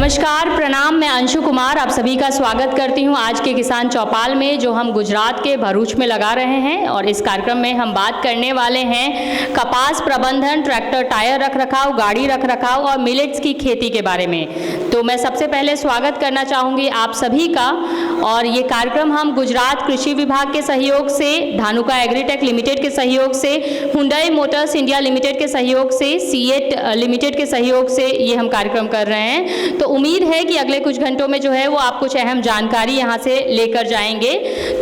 नमस्कार, प्रणाम। मैं अंशु कुमार आप सभी का स्वागत करती हूं आज के किसान चौपाल में, जो हम गुजरात के भरूच में लगा रहे हैं। और इस कार्यक्रम में हम बात करने वाले हैं कपास प्रबंधन, ट्रैक्टर टायर रखरखाव, गाड़ी रखरखाव और मिलेट्स की खेती के बारे में। तो मैं सबसे पहले स्वागत करना चाहूँगी आप सभी का। और ये कार्यक्रम हम गुजरात कृषि विभाग के सहयोग से, धानुका एग्रीटेक लिमिटेड के सहयोग से, हुंडई मोटर्स इंडिया लिमिटेड के सहयोग से, सीएट लिमिटेड के सहयोग से ये हम कार्यक्रम कर रहे हैं। तो उम्मीद है कि अगले कुछ घंटों में जो है वो आप कुछ अहम जानकारी यहाँ से लेकर जाएंगे।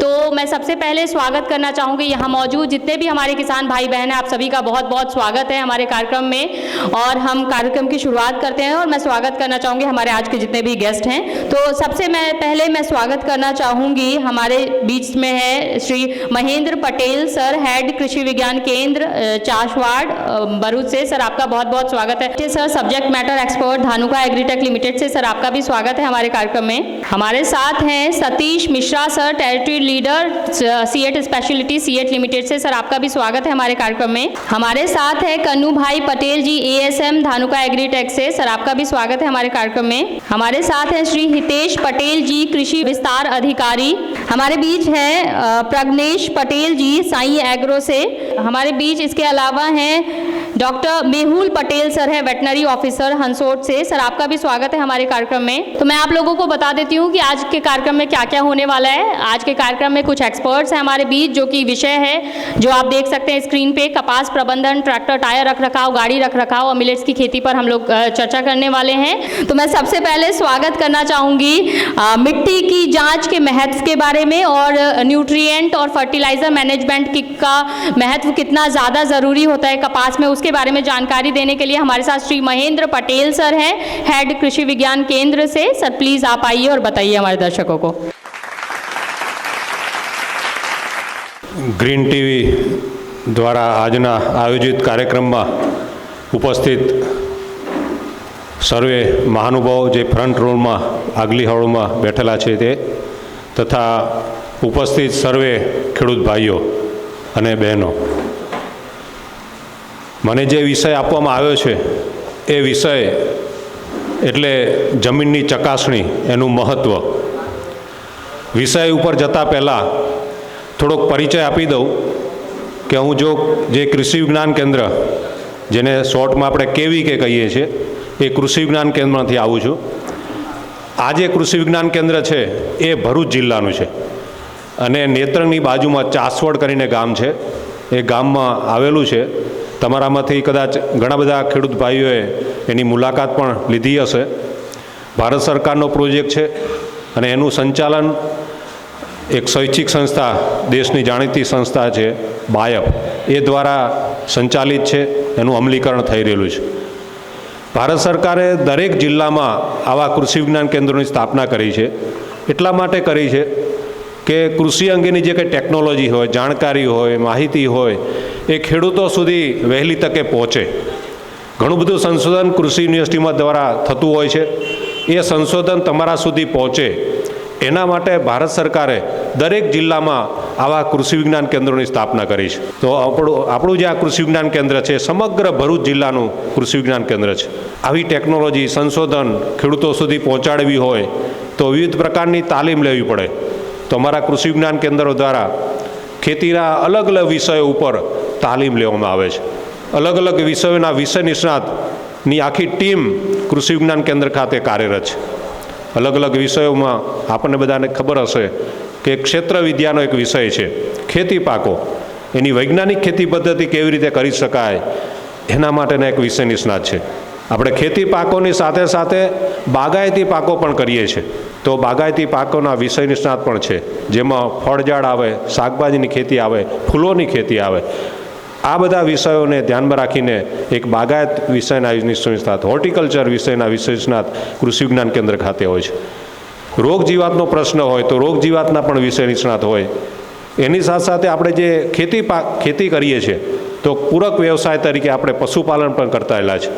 तो मैं सबसे पहले स्वागत करना चाहूँगी यहाँ मौजूद जितने भी हमारे किसान भाई बहन हैं, आप सभी का बहुत बहुत स्वागत है हमारे कार्यक्रम में। और हम कार्यक्रम की शुरुआत करते हैं और मैं स्वागत करना चाहूँगी हमारे आज के जितने भी गेस्ट हैं। तो सबसे पहले मैं स्वागत करना चाहूँगी, हमारे बीच में है श्री महेंद्र पटेल सर, हेड कृषि विज्ञान केंद्र चाशवाड़ भरूच से। सर आपका बहुत बहुत स्वागत है। Sir subject matter expert Dhanuka agritech limited से, सर आपका भी स्वागत है हमारे कार्यक्रम में। हमारे साथ हैं Satish Mishra sir, territory leader CEAT speciality CEAT limited से, सर आपका भी स्वागत है हमारे कार्यक्रम में। हमारे साथ है कन्नू भाई पटेल जी, एएसएम धानुका एग्रीटेक से, सर आपका भी स्वागत है हमारे कार्यक्रम में। हमारे साथ हैं श्री हितेश पटेल जी, कृषि विस्तार अधिकारी। हमारे बीच है प्रज्ञेश पटेल जी, साई एग्रो से हमारे बीच। इसके अलावा हैं डॉक्टर मेहुल पटेल सर है, वेटनरी ऑफिसर हंसोट से, सर आपका भी स्वागत है हमारे कार्यक्रम में। तो मैं आप लोगों को बता देती हूँ कि आज के कार्यक्रम में क्या क्या होने वाला है। आज के कार्यक्रम में कुछ एक्सपर्ट्स हैं हमारे बीच, जो कि विषय है जो आप देख सकते हैं स्क्रीन पे, कपास प्रबंधन, ट्रैक्टर टायर रखरखाव, गाड़ी रखरखाव और मिलेट्स की खेती पर हम लोग चर्चा करने वाले हैं। तो मैं सबसे पहले स्वागत करना चाहूँगी मिट्टी की जाँच के महत्व के बारे में और न्यूट्रिएंट और फर्टिलाइजर मैनेजमेंट का महत्व कितना ज़्यादा ज़रूरी होता है कपास में, उसके बारे में जानकारी देने के लिए हमारे साथ श्री महेंद्र पटेल सर हैं, हेड कृषि विज्ञान केंद्र से। सर प्लीज आप आइए और बताइए हमारे दर्शकों को। ग्रीन टीवी द्वारा आजना आयोजित कार्यक्रम में उपस्थित सर्वे महानुभाव जे फ्रंट रोल में आगली हॉल में बैठेला छे ते, तथा उपस्थित सर्वे खेडूत भाईओ अने बहनों, મને જે વિષય આપવામાં આવ્યો છે એ વિષય એટલે જમીનની ચકાસણી, એનું મહત્ત્વ। વિષય ઉપર જતાં પહેલાં થોડોક પરિચય આપી દઉં કે હું જે કૃષિ વિજ્ઞાન કેન્દ્ર, જેને શોર્ટમાં આપણે કેવીકે કહીએ છીએ, એ કૃષિ વિજ્ઞાન કેન્દ્રમાંથી આવું છું। આ જે કૃષિ વિજ્ઞાન કેન્દ્ર છે એ ભરૂચ જિલ્લાનું છે અને નેત્રંગની બાજુમાં ચાસવડ કરીને ગામ છે, એ ગામમાં આવેલું છે। તમારામાંથી કદાચ ઘણા બધા ખેડૂત ભાઈઓએ એની મુલાકાત પણ લીધી હશે। ભારત સરકારનો પ્રોજેક્ટ છે અને એનું સંચાલન એક શૈક્ષિક સંસ્થા, દેશની જાણીતી સંસ્થા છે બાયફ, એ દ્વારા સંચાલિત છે, એનું અમલીકરણ થઈ રહેલું છે। ભારત સરકારે દરેક જિલ્લામાં આવા કૃષિ વિજ્ઞાન કેન્દ્રોની સ્થાપના કરી છે। એટલા માટે કરી છે કે કૃષિ અંગેની જે કંઈ ટેકનોલોજી હોય, જાણકારી હોય, માહિતી હોય, એ ખેડૂતો સુધી વહેલી તકે પહોંચે। ઘણું બધું સંશોધન કૃષિ યુનિવર્સિટીમાં દ્વારા થતું હોય છે, એ સંશોધન તમારા સુધી પહોંચે એના માટે ભારત સરકારે દરેક જિલ્લામાં આવા કૃષિ વિજ્ઞાન કેન્દ્રોની સ્થાપના કરી છે। તો આપણું જે આ કૃષિ વિજ્ઞાન કેન્દ્ર છે સમગ્ર ભરૂચ જિલ્લાનું કૃષિ વિજ્ઞાન કેન્દ્ર છે। આવી ટેકનોલોજી, સંશોધન ખેડૂતો સુધી પહોંચાડવી હોય તો વિવિધ પ્રકારની તાલીમ લેવી પડે। તો અમારા કૃષિ વિજ્ઞાન કેન્દ્રો દ્વારા ખેતીના અલગ અલગ વિષયો ઉપર તાલીમ લેવામાં આવે છે। અલગ અલગ વિષયોના વિષય નિષ્ણાતની આખી ટીમ કૃષિ વિજ્ઞાન કેન્દ્ર ખાતે કાર્યરત છે। અલગ અલગ વિષયોમાં આપણને બધાને ખબર હશે કે ક્ષેત્ર વિદ્યાનો એક વિષય છે ખેતી પાકો, એની વૈજ્ઞાનિક ખેતી પદ્ધતિ કેવી રીતે કરી શકાય એના માટેના એક વિષય નિષ્ણાત છે। આપણે ખેતી પાકોની સાથે સાથે બાગાયતી પાકો પણ કરીએ છીએ, તો બાગાયતી પાકોના વિષય નિષ્ણાત પણ છે, જેમાં ફળઝાડ આવે, શાકભાજીની ખેતી આવે, ફૂલોની ખેતી આવે। આ બધા વિષયોને ધ્યાનમાં રાખીને એક બાગાયત વિષયના નિષ્ણાત, હોર્ટિકલ્ચર વિષયના વિષય નિષ્ણાત કૃષિ વિજ્ઞાન કેન્દ્ર ખાતે હોય છે। રોગ જીવાતનો પ્રશ્ન હોય તો રોગ જીવાતના પણ વિષય નિષ્ણાત હોય। એની સાથે સાથે આપણે જે ખેતી કરીએ છીએ તો પૂરક વ્યવસાય તરીકે આપણે પશુપાલન પણ કરતા રહેલા છે,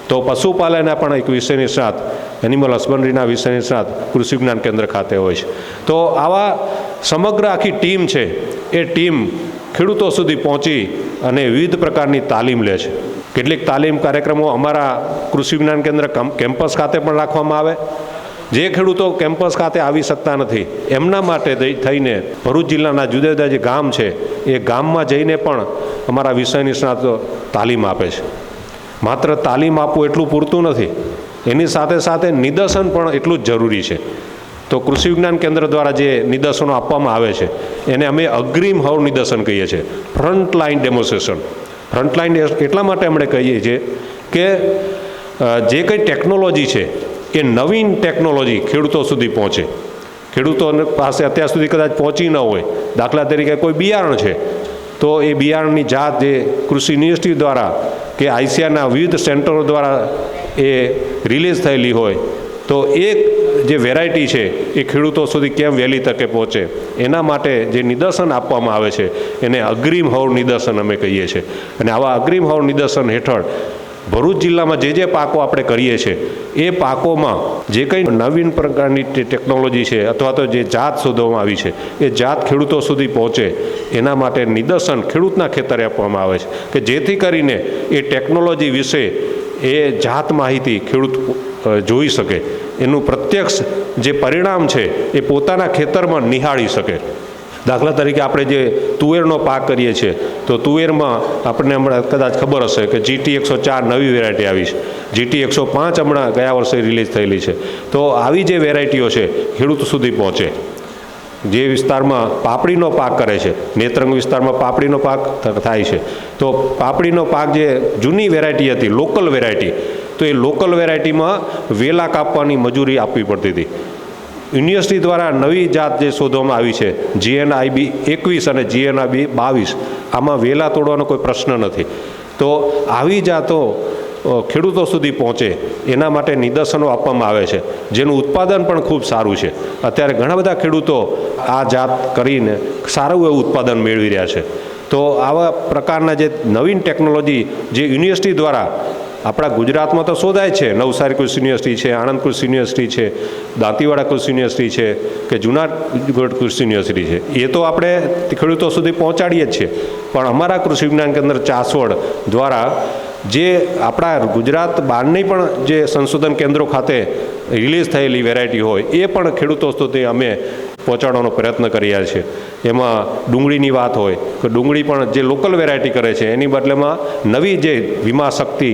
તો પશુપાલનના પણ એક વિષય નિષ્ણાત, એનિમલ હસબન્ડરીના વિષય નિષ્ણાત કૃષિ વિજ્ઞાન કેન્દ્ર ખાતે હોય છે। તો આવા સમગ્ર આખી ટીમ છે, એ ટીમ ખેડૂતો સુધી પહોંચી અને વિવિધ પ્રકારની તાલીમ લે છે। કેટલીક તાલીમ કાર્યક્રમો અમારા કૃષિ વિજ્ઞાન કેન્દ્ર કેમ્પસ ખાતે પણ રાખવામાં આવે. જે ખેડૂતો કેમ્પસ ખાતે આવી શકતા નથી એમના માટે થઈને ભરૂચ જિલ્લાના જુદા જુદા જે ગામ છે એ ગામમાં જઈને પણ અમારા વિષય નિષ્ણાતો તાલીમ આપે છે. માત્ર તાલીમ આપવું એટલું પૂરતું નથી, એની સાથે સાથે નિદર્શન પણ એટલું જ જરૂરી છે. તો કૃષિ વિજ્ઞાન કેન્દ્ર દ્વારા જે નિદર્શનો આપવામાં આવે છે એને અમે અગ્રિમ હવ નિદર્શન કહીએ છીએ, front line demonstration. Front line એટલા માટે અમે કહીએ છીએ કે જે કંઈ ટેકનોલોજી છે એ નવીન ટેકનોલોજી ખેડૂતો સુધી પહોંચે. ખેડૂતો પાસે અત્યાર સુધી કદાચ પહોંચી ન હોય. દાખલા તરીકે કોઈ બિયારણ છે તો એ બિયારણની જાત જે કૃષિ યુનિવર્સિટી દ્વારા કે આઈસીઆરના વિવિધ સેન્ટરો દ્વારા એ રિલીઝ થયેલી હોય તો એક જે વેરાયટી છે એ ખેડૂતો સુધી કેમ વહેલી તકે પહોંચે એના માટે જે નિદર્શન આપવામાં આવે છે એને અગ્રિમ હવ નિદર્શન અમે કહીએ છીએ. અને આવા અગ્રિમ હવ નિદર્શન હેઠળ ભરૂચ જિલ્લામાં જે પાકો આપણે કરીએ છીએ એ પાકોમાં જે કંઈ નવીન પ્રકારની ટેકનોલોજી છે અથવા તો જે જાત શોધવામાં આવી છે એ જાત ખેડૂતો સુધી પહોંચે એના માટે નિદર્શન ખેડૂતના ખેતરે આપવામાં આવે છે કે જેથી કરીને એ ટેકનોલોજી વિશે એ જાત માહિતી ખેડૂત જોઈ શકે, એનું પ્રત્યક્ષ જે પરિણામ છે એ પોતાના ખેતરમાં નિહાળી શકે. દાખલા તરીકે આપણે જે તુવેરનો પાક કરીએ છીએ તો તુવેરમાં આપણને હમણાં કદાચ ખબર હશે કે GT104 નવી વેરાયટી આવી છે, GT105 હમણાં ગયા વર્ષે રિલીઝ થયેલી છે. તો આવી જે વેરાયટીઓ છે ખેડૂત સુધી પહોંચે. જે વિસ્તારમાં પાપડીનો પાક કરે છે, નેત્રંગ વિસ્તારમાં પાપડીનો પાક થાય છે, તો પાપડીનો પાક જે જૂની વેરાયટી હતી, લોકલ વેરાયટી, તો એ લોકલ વેરાયટીમાં વેલા કાપવાની મજૂરી આપવી પડતી હતી. યુનિવર્સિટી દ્વારા નવી જાત જે શોધવામાં આવી છે GNIB 21 અને GNIB 22, આમાં વેલા તોડવાનો કોઈ પ્રશ્ન નથી. તો આવી જાતો ખેડૂતો સુધી પહોંચે એના માટે નિદર્શનો આપવામાં આવે છે, જેનું ઉત્પાદન પણ ખૂબ સારું છે. અત્યારે ઘણા બધા ખેડૂતો આ જાત કરીને સારું એવું ઉત્પાદન મેળવી રહ્યા છે. તો આવા પ્રકારના જે નવીન ટેકનોલોજી જે યુનિવર્સિટી દ્વારા આપણા ગુજરાતમાં તો શોધાય છે, નવસારી કૃષિ યુનિવર્સિટી છે, આણંદ કૃષિ યુનિવર્સિટી છે, દાંતીવાડા કૃષિ યુનિવર્સિટી છે કે જૂનાગઢ કૃષિ યુનિવર્સિટી છે, એ તો આપણે ખેડૂતો સુધી પહોંચાડીએ જ છીએ. પણ અમારા કૃષિ વિજ્ઞાન કેન્દ્ર ચાસવડ દ્વારા જે આપણા ગુજરાત બહારની પણ જે સંશોધન કેન્દ્રો ખાતે રિલીઝ થયેલી વેરાયટી હોય એ પણ ખેડૂતો સુધી અમે પહોંચાડવાનો પ્રયત્ન કર્યા છે. એમાં ડુંગળીની વાત હોય તો ડુંગળી પણ જે લોકલ વેરાયટી કરે છે એની બદલેમાં નવી જે વીમા શક્તિ,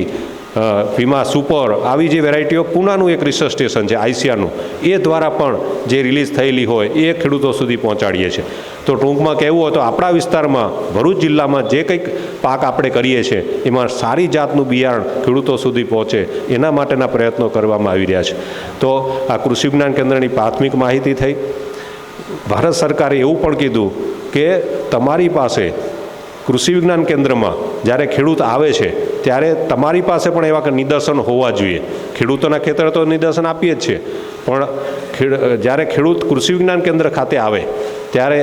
વીમા સુપર, આવી જે વેરાયટીઓ, પૂનાનું એક રિસર્ચ સ્ટેશન છે આઈસીઆરનું, એ દ્વારા પણ જે રિલીઝ થયેલી હોય એ ખેડૂતો સુધી પહોંચાડીએ છીએ. તો ટૂંકમાં કહેવું હોય તો આપણા વિસ્તારમાં ભરૂચ જિલ્લામાં જે કંઈક પાક આપણે કરીએ છીએ એમાં સારી જાતનું બિયારણ ખેડૂતો સુધી પહોંચે એના માટેના પ્રયત્નો કરવામાં આવી રહ્યા છે. તો આ કૃષિ વિજ્ઞાન કેન્દ્રની પ્રાથમિક માહિતી થઈ. ભારત સરકારે એવું પણ કીધું કે તમારી પાસે કૃષિ વિજ્ઞાન કેન્દ્રમાં જ્યારે ખેડૂત આવે છે ત્યારે તમારી પાસે પણ એવા નિદર્શન હોવા જોઈએ. ખેડૂતોના ખેતરે તો નિદર્શન આપીએ જ છીએ, પણ જ્યારે ખેડૂત કૃષિ વિજ્ઞાન કેન્દ્ર ખાતે આવે ત્યારે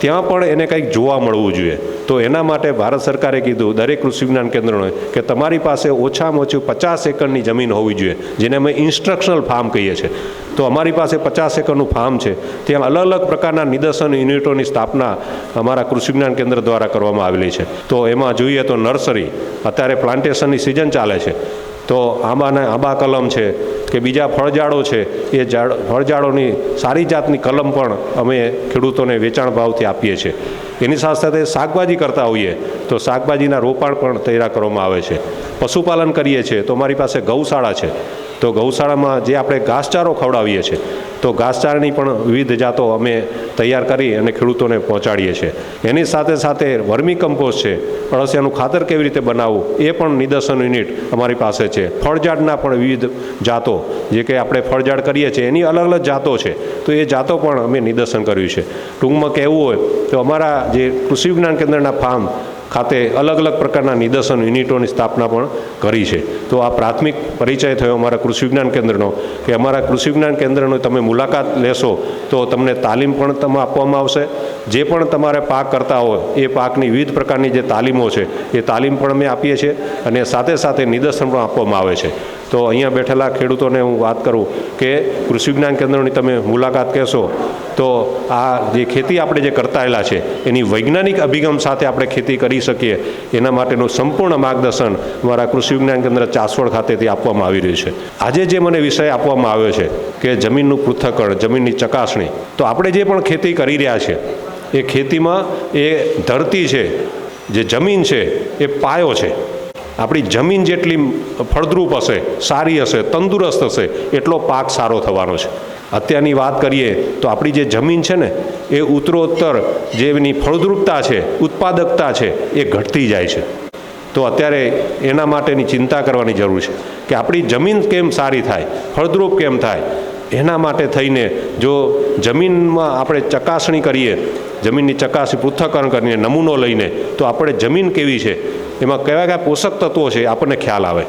ત્યાં પણ એને કંઈક જોવા મળવું જોઈએ. તો એના માટે ભારત સરકારે કીધું દરેક કૃષિ વિજ્ઞાન કેન્દ્રોને કે તમારી પાસે ઓછામાં ઓછું 50 એકરની જમીન હોવી જોઈએ, જેને અમે ઇન્સ્ટ્રક્શનલ ફાર્મ કહીએ છીએ. તો અમારી પાસે 50 એકરનું ફાર્મ છે, ત્યાં અલગ અલગ પ્રકારના નિદર્શન યુનિટોની સ્થાપના અમારા કૃષિ વિજ્ઞાન કેન્દ્ર દ્વારા કરવામાં આવેલી છે. તો એમાં જોઈએ તો નર્સરી, અત્યારે પ્લાન્ટેશનની સિઝન ચાલે છે, તો આંબા કલમ છે કે બીજા ફળઝાડો છે, એ ફળઝાડોની સારી જાતની કલમ પણ અમે ખેડૂતોને વેચાણ ભાવથી આપીએ છીએ. એની સાથે સાથે શાકભાજી કરતા હોઈએ તો શાકભાજીના રોપાણ પણ તૈયાર કરવામાં આવે છે. પશુપાલન કરીએ છીએ તો અમારી પાસે ગૌશાળા છે, તો ગૌશાળામાં જે આપણે ઘાસચારો ખવડાવીએ છીએ તો ઘાસચારાની પણ વિવિધ જાતો અમે તૈયાર કરી અને ખેડૂતોને પહોંચાડીએ છીએ. એની સાથે સાથે વર્મી કમ્પોસ્ટ છે, અળસિયાનું ખાતર કેવી રીતે બનાવવું એ પણ નિદર્શન યુનિટ અમારી પાસે છે. ફળઝાડના પણ વિવિધ જાતો, જે કે આપણે ફળઝાડ કરીએ છીએ એની અલગ અલગ જાતો છે, તો એ જાતો પણ અમે નિદર્શન કર્યું છે. ટૂંકમાં કહેવું હોય તો અમારા જે કૃષિ વિજ્ઞાન કેન્દ્રના ફાર્મ ખાતે અલગ અલગ પ્રકારના નિદર્શન યુનિટોની સ્થાપના પણ કરી છે. તો આ પ્રાથમિક પરિચય થયો અમારા કૃષિ વિજ્ઞાન કેન્દ્રનો, કે અમારા કૃષિ વિજ્ઞાન કેન્દ્રનો તમે મુલાકાત લેશો તો તમને તાલીમ પણ તમે આપવામાં આવશે. જે પણ તમારે પાક કરતા હોય એ પાકની વિવિધ પ્રકારની જે તાલીમો છે એ તાલીમ પણ અમે આપીએ છીએ, અને સાથે સાથે નિદર્શન પણ આપવામાં આવે છે. તો અહીંયા બેઠેલા ખેડૂતોને હું વાત કરું કે કૃષિ વિજ્ઞાન કેન્દ્રની તમે મુલાકાત કહેશો તો આ જે ખેતી આપણે જે કરતાયેલા છે એની વૈજ્ઞાનિક અભિગમ સાથે આપણે ખેતી કરી શકીએ એના માટેનું સંપૂર્ણ માર્ગદર્શન અમારા કૃષિ વિજ્ઞાન કેન્દ્ર ચાસવડ ખાતેથી આપવામાં આવી રહ્યું છે. આજે જે મને વિષય આપવામાં આવ્યો છે કે જમીનનું પૃથ્થકરણ, જમીનની ચકાસણી, તો આપણે જે પણ ખેતી કરી રહ્યા છે એ ખેતીમાં એ ધરતી છે, જે જમીન છે એ પાયો છે. આપણી જમીન જેટલી ફળદ્રુપ હશે, સારી હશે, તંદુરસ્ત હશે એટલો પાક સારો થવાનો છે. અત્યારની વાત કરીએ તો આપણી જે જમીન છે ને એ ઉત્તરોત્તર જે એની ફળદ્રુપતા છે, ઉત્પાદકતા છે એ ઘટતી જાય છે. તો અત્યારે એના માટેની ચિંતા કરવાની જરૂર છે કે આપણી જમીન કેમ સારી થાય, ફળદ્રુપ કેમ થાય. એના માટે થઈને જો જમીનમાં આપણે ચકાસણી કરીએ, જમીનની ચકાસણી પૃથ્થકરણ કરીને નમૂનો લઈને, તો આપણે જમીન કેવી છે, એમાં કયા કયા પોષક તત્વો છે આપણને ખ્યાલ આવે.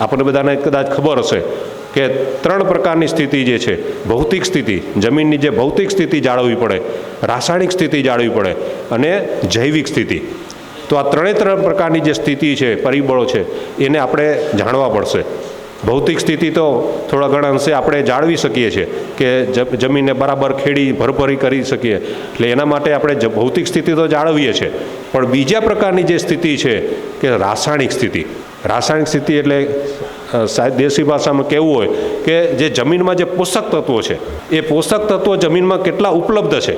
આપણને બધાને કદાચ ખબર હશે કે 3 પ્રકારની સ્થિતિ જે છે, ભૌતિક સ્થિતિ, જમીનની જે ભૌતિક સ્થિતિ જાળવવી પડે, રાસાયણિક સ્થિતિ જાળવવી પડે અને જૈવિક સ્થિતિ. તો આ 3 પ્રકારની જે સ્થિતિ છે, પરિબળો છે, એને આપણે જાણવા પડશે. ભૌતિક સ્થિતિ તો થોડા ઘણા અંશે આપણે જાળવી શકીએ છીએ કે જમીનને બરાબર ખેડી ભરભરી કરી શકીએ, એટલે એના માટે આપણે ભૌતિક સ્થિતિ તો જાળવીએ છીએ. પણ બીજા પ્રકારની જે સ્થિતિ છે કે રાસાયણિક સ્થિતિ. રાસાયણિક સ્થિતિ એટલે દેશી ભાષામાં કહેવું હોય કે જે જમીનમાં જે પોષક તત્વો છે એ પોષક તત્વો જમીનમાં કેટલા ઉપલબ્ધ છે.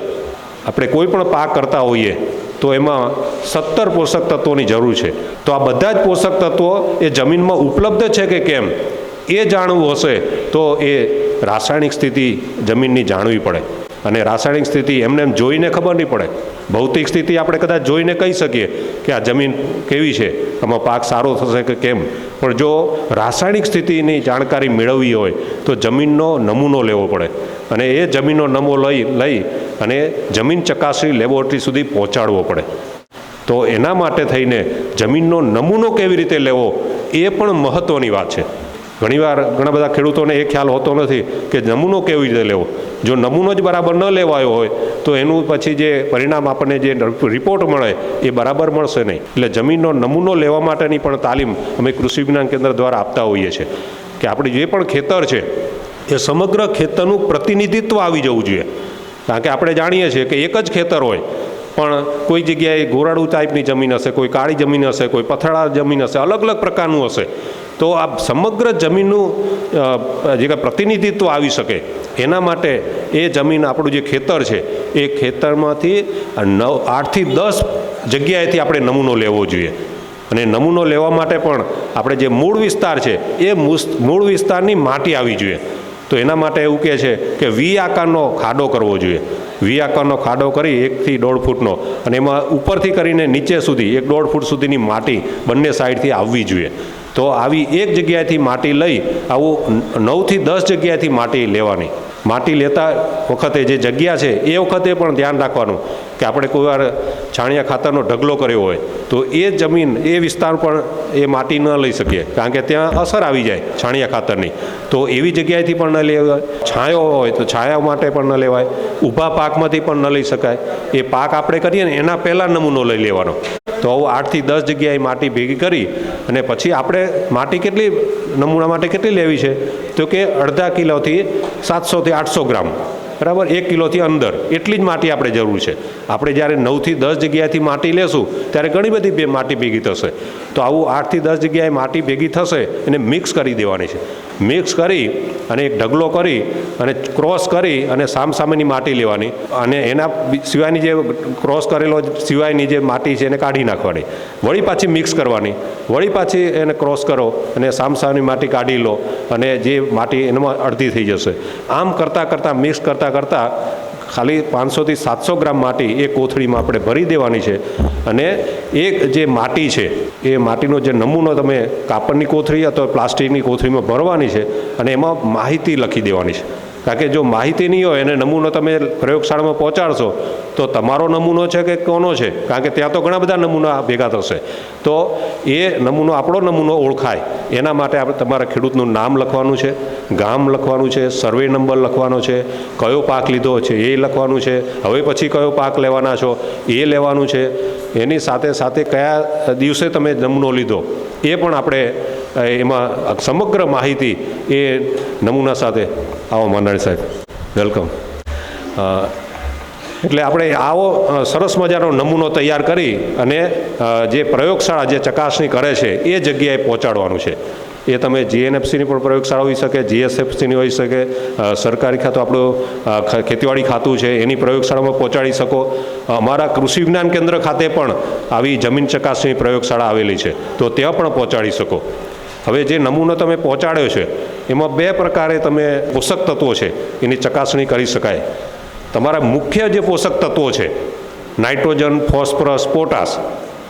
આપણે કોઈ પણ પાક કરતા હોઈએ તો એમાં 17 પોષક તત્વોની જરૂર છે. તો આ બધા જ પોષક તત્વો એ જમીનમાં ઉપલબ્ધ છે કે કેમ એ જાણવું હશે તો એ રાસાયણિક સ્થિતિ જમીનની જાણવી પડે. અને રાસાયણિક સ્થિતિ એમને એમ જોઈને ખબર નહીં પડે. ભૌતિક સ્થિતિ આપણે કદાચ જોઈને કહી શકીએ કે આ જમીન કેવી છે, આમાં પાક સારો થશે કે કેમ. પણ જો રાસાયણિક સ્થિતિની જાણકારી મેળવવી હોય તો જમીનનો નમૂનો લેવો પડે અને એ જમીનનો નમૂનો લઈ અને જમીન ચકાસણી લેબોરેટરી સુધી પહોંચાડવો પડે. તો એના માટે થઈને જમીનનો નમૂનો કેવી રીતે લેવો એ પણ મહત્ત્વની વાત છે. ઘણીવાર ઘણા બધા ખેડૂતોને એ ખ્યાલ હોતો નથી કે નમૂનો કેવી રીતે લેવો. જો નમૂનો જ બરાબર ન લેવાયો હોય તો એનું પછી જે પરિણામ આપણને જે રિપોર્ટ મળે એ બરાબર મળશે નહીં. એટલે જમીનનો નમૂનો લેવા માટેની પણ તાલીમ અમે કૃષિ વિજ્ઞાન કેન્દ્ર દ્વારા આપતા હોઈએ છીએ કે આપણી જે પણ ખેતર છે એ સમગ્ર ખેતરનું પ્રતિનિધિત્વ આવી જવું જોઈએ. કારણ કે આપણે જાણીએ છીએ કે એક જ ખેતર હોય પણ કોઈ જગ્યાએ ગોરાડું ટાઈપની જમીન હશે, કોઈ કાળી જમીન હશે, કોઈ પથરાળ જમીન હશે, અલગ અલગ પ્રકારનું હશે. તો આ સમગ્ર જમીનનું જે પ્રતિનિધિત્વ આવી શકે એના માટે એ જમીન આપણું જે ખેતર છે એ ખેતરમાંથી 8 થી 10 જગ્યાએથી આપણે નમૂનો લેવો જોઈએ. અને નમૂનો લેવા માટે પણ આપણે જે મૂળ વિસ્તાર છે એ મૂળ વિસ્તારની માટી આવી જોઈએ. તો એના માટે એવું કહે છે કે વી આકારનો ખાડો કરવો જોઈએ. વી આકારનો ખાડો કરી 1 થી 1.5 ફૂટનો, અને એમાં ઉપરથી કરીને નીચે સુધી 1-1.5 ફૂટ સુધીની માટી બંને સાઈડથી આવવી જોઈએ. તો આવી એક જગ્યાએથી માટી લઈ આવું 9 થી 10 જગ્યાએથી માટી લેવાની. માટી લેતા વખતે જે જગ્યા છે એ વખતે પણ ધ્યાન રાખવાનું કે આપણે કોઈ વાર છાણિયા ખાતરનો ઢગલો કર્યો હોય તો એ જમીન, એ વિસ્તાર પણ એ માટી ન લઈ શકીએ, કારણ કે ત્યાં અસર આવી જાય છાણિયા ખાતરની. તો એવી જગ્યાએથી પણ ન લેવાય. છાંયો હોય તો છાયા માટે પણ ન લેવાય. ઊભા પાકમાંથી પણ ન લઈ શકાય. એ પાક આપણે કરીએ ને એના પહેલાં નમૂનો લઈ લેવાનો. તો આવું 8 થી 10 જગ્યાએ માટી ભેગી કરી અને પછી આપણે માટી કેટલી નમૂના માટે કેટલી લેવી છે તો કે અડધા કિલોથી 700 થી 800 ગ્રામ, બરાબર, 1 કિલોથી અંદર એટલી જ માટી આપણે જરૂર છે. આપણે જ્યારે 9 થી 10 જગ્યાએથી માટી લેશું ત્યારે ઘણી બધી માટી ભેગી થશે. તો આવું 8 થી 10 જગ્યાએ માટી ભેગી થશે એને મિક્સ કરી દેવાની છે. મિક્સ કરી અને એક ઢગલો કરી અને ક્રોસ કરી અને સામસામેની માટી લેવાની, અને એના સિવાયની જે ક્રોસ કરેલો સિવાયની જે માટી છે એને કાઢી નાખવાની. વળી પાછી મિક્સ કરવાની, વળી પાછી એને ક્રોસ કરો અને સામસામેની માટી કાઢી લો અને જે માટી એનામાં અડધી થઈ જશે. આમ કરતાં કરતાં મિક્સ કરતાં ખાલી 500 થી 700 ગ્રામ માટી એ કોથળીમાં આપણે ભરી દેવાની છે. અને એક જે માટી છે એ માટીનો જે નમૂનો તમે કાપડની કોથળી અથવા પ્લાસ્ટિકની કોથળીમાં ભરવાની છે અને એમાં માહિતી લખી દેવાની છે. કારણ કે જો માહિતી નહીં હોય અને નમૂનો તમે પ્રયોગશાળામાં પહોંચાડશો તો તમારો નમૂનો છે કે કોનો છે, કારણ કે ત્યાં તો ઘણા બધા નમૂના ભેગા થશે. તો એ નમૂનો, આપણો નમૂનો ઓળખાય એના માટે આપણે તમારા ખેડૂતનું નામ લખવાનું છે, ગામ લખવાનું છે, સર્વે નંબર લખવાનો છે, કયો પાક લીધો છે એ લખવાનું છે, હવે પછી કયો પાક લેવાના છો એ લેવાનું છે, એની સાથે સાથે કયા દિવસે તમે નમૂનો લીધો એ પણ આપણે એમાં સમગ્ર માહિતી એ નમૂના સાથે. આવો માંડાણી સાહેબ, વેલકમ. એટલે આપણે આવો સરસ મજાનો નમૂનો તૈયાર કરી અને જે પ્રયોગશાળા જે ચકાસણી કરે છે એ જગ્યાએ પહોંચાડવાનું છે. એ તમે જીએનએફસીની પણ પ્રયોગશાળા હોઈ શકે, જીએસએફસીની હોઈ શકે, સરકારી ખાતું આપણું ખેતીવાડી ખાતું છે એની પ્રયોગશાળામાં પહોંચાડી શકો. અમારા કૃષિ વિજ્ઞાન કેન્દ્ર ખાતે પણ આવી જમીન ચકાસણી પ્રયોગશાળા આવેલી છે, તો ત્યાં પણ પહોંચાડી શકો. હવે જે નમૂનો તમે પહોંચાડ્યો છે એમાં 2 પ્રકારે તમે પોષક તત્વો છે એની ચકાસણી કરી શકાય. તમારા મુખ્ય જે પોષક તત્વો છે નાઇટ્રોજન, ફોસ્ફરસ, પોટાશ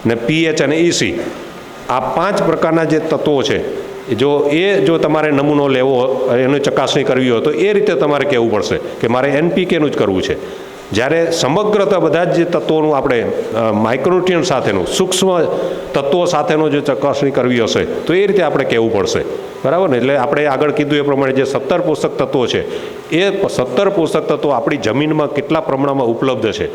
ને પીએચ અને ઇસી, આ 5 પ્રકારના જે તત્વો છે જો તમારે નમૂનો લેવો, એની ચકાસણી કરવી હોય તો એ રીતે તમારે કહેવું પડશે કે મારે એનપીકેનું જ કરવું છે. જ્યારે સમગ્રતા બધા જ જે તત્વોનું આપણે માઇક્રોન્યુટ્રિયન્ટ સાથેનું, સૂક્ષ્મ તત્વો સાથેનો જો ચકાસણી કરવી હશે તો એ રીતે આપણે કહેવું પડશે, બરાબર ને? એટલે આપણે આગળ કીધું એ પ્રમાણે જે 17 પોષક તત્વો છે એ 17 પોષક તત્વો આપણી જમીનમાં કેટલા પ્રમાણમાં ઉપલબ્ધ છે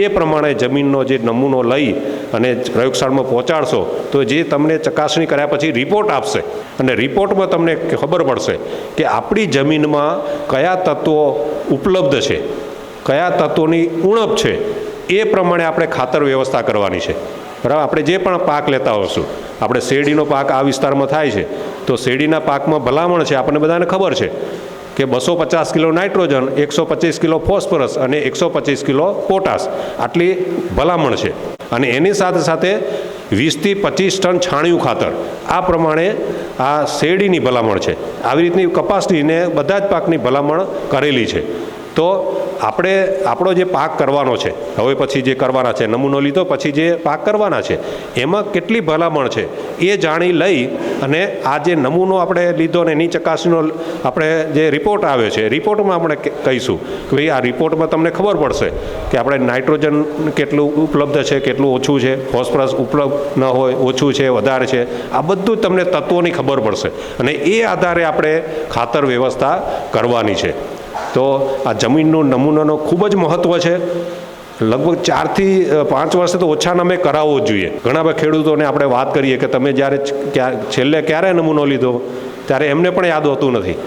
એ પ્રમાણે જમીનનો જે નમૂનો લઈ અને પ્રયોગશાળામાં પહોંચાડશો તો જે તમને ચકાસણી કર્યા પછી રિપોર્ટ આપશે અને રિપોર્ટમાં તમને ખબર પડશે કે આપણી જમીનમાં કયા તત્વો ઉપલબ્ધ છે, કયા તત્વોની ઉણપ છે. એ પ્રમાણે આપણે ખાતર વ્યવસ્થા કરવાની છે, બરાબર? આપણે જે પણ પાક લેતા હોઈશું, આપણે શેરડીનો પાક આ વિસ્તારમાં થાય છે તો શેરડીના પાકમાં ભલામણ છે, આપણને બધાને ખબર છે કે 250 કિલો નાઇટ્રોજન, 125 કિલો ફોસ્ફરસ અને 125 કિલો પોટાશ આટલી ભલામણ છે. અને એની સાથે સાથે 20 થી 25 ટન છાણિયું ખાતર આ પ્રમાણે આ શેરડીની ભલામણ છે. આવી રીતની કપાસની બધા જ પાકની ભલામણ કરેલી છે. તો આપણે આપણો જે પાક કરવાનો છે, હવે પછી જે કરવાના છે, નમૂનો લીધો પછી જે પાક કરવાના છે એમાં કેટલી ભલામણ છે એ જાણી લઈ અને આ જે નમૂનો આપણે લીધો ને એની ચકાસણીનો આપણે જે રિપોર્ટ આવે છે, રિપોર્ટમાં આપણે કહીશું કે ભાઈ આ રિપોર્ટમાં તમને ખબર પડશે કે આપણે નાઇટ્રોજન કેટલું ઉપલબ્ધ છે, કેટલું ઓછું છે, ફોસ્ફરસ ઉપલબ્ધ ન હોય, ઓછું છે, વધારે છે, આ બધું તમને તત્વોની ખબર પડશે અને એ આધારે આપણે ખાતર વ્યવસ્થા કરવાની છે. તો આ જમીનનું નમૂનાનો ખૂબ જ મહત્ત્વ છે. લગભગ 4 થી 5 વર્ષે તો ઓછા નામે કરાવવો જ જોઈએ. ઘણા બધા ખેડૂતોને આપણે વાત કરીએ કે તમે જ્યારે છેલ્લે ક્યારે નમૂનો લીધો ત્યારે એમને પણ યાદ હોતું નથી.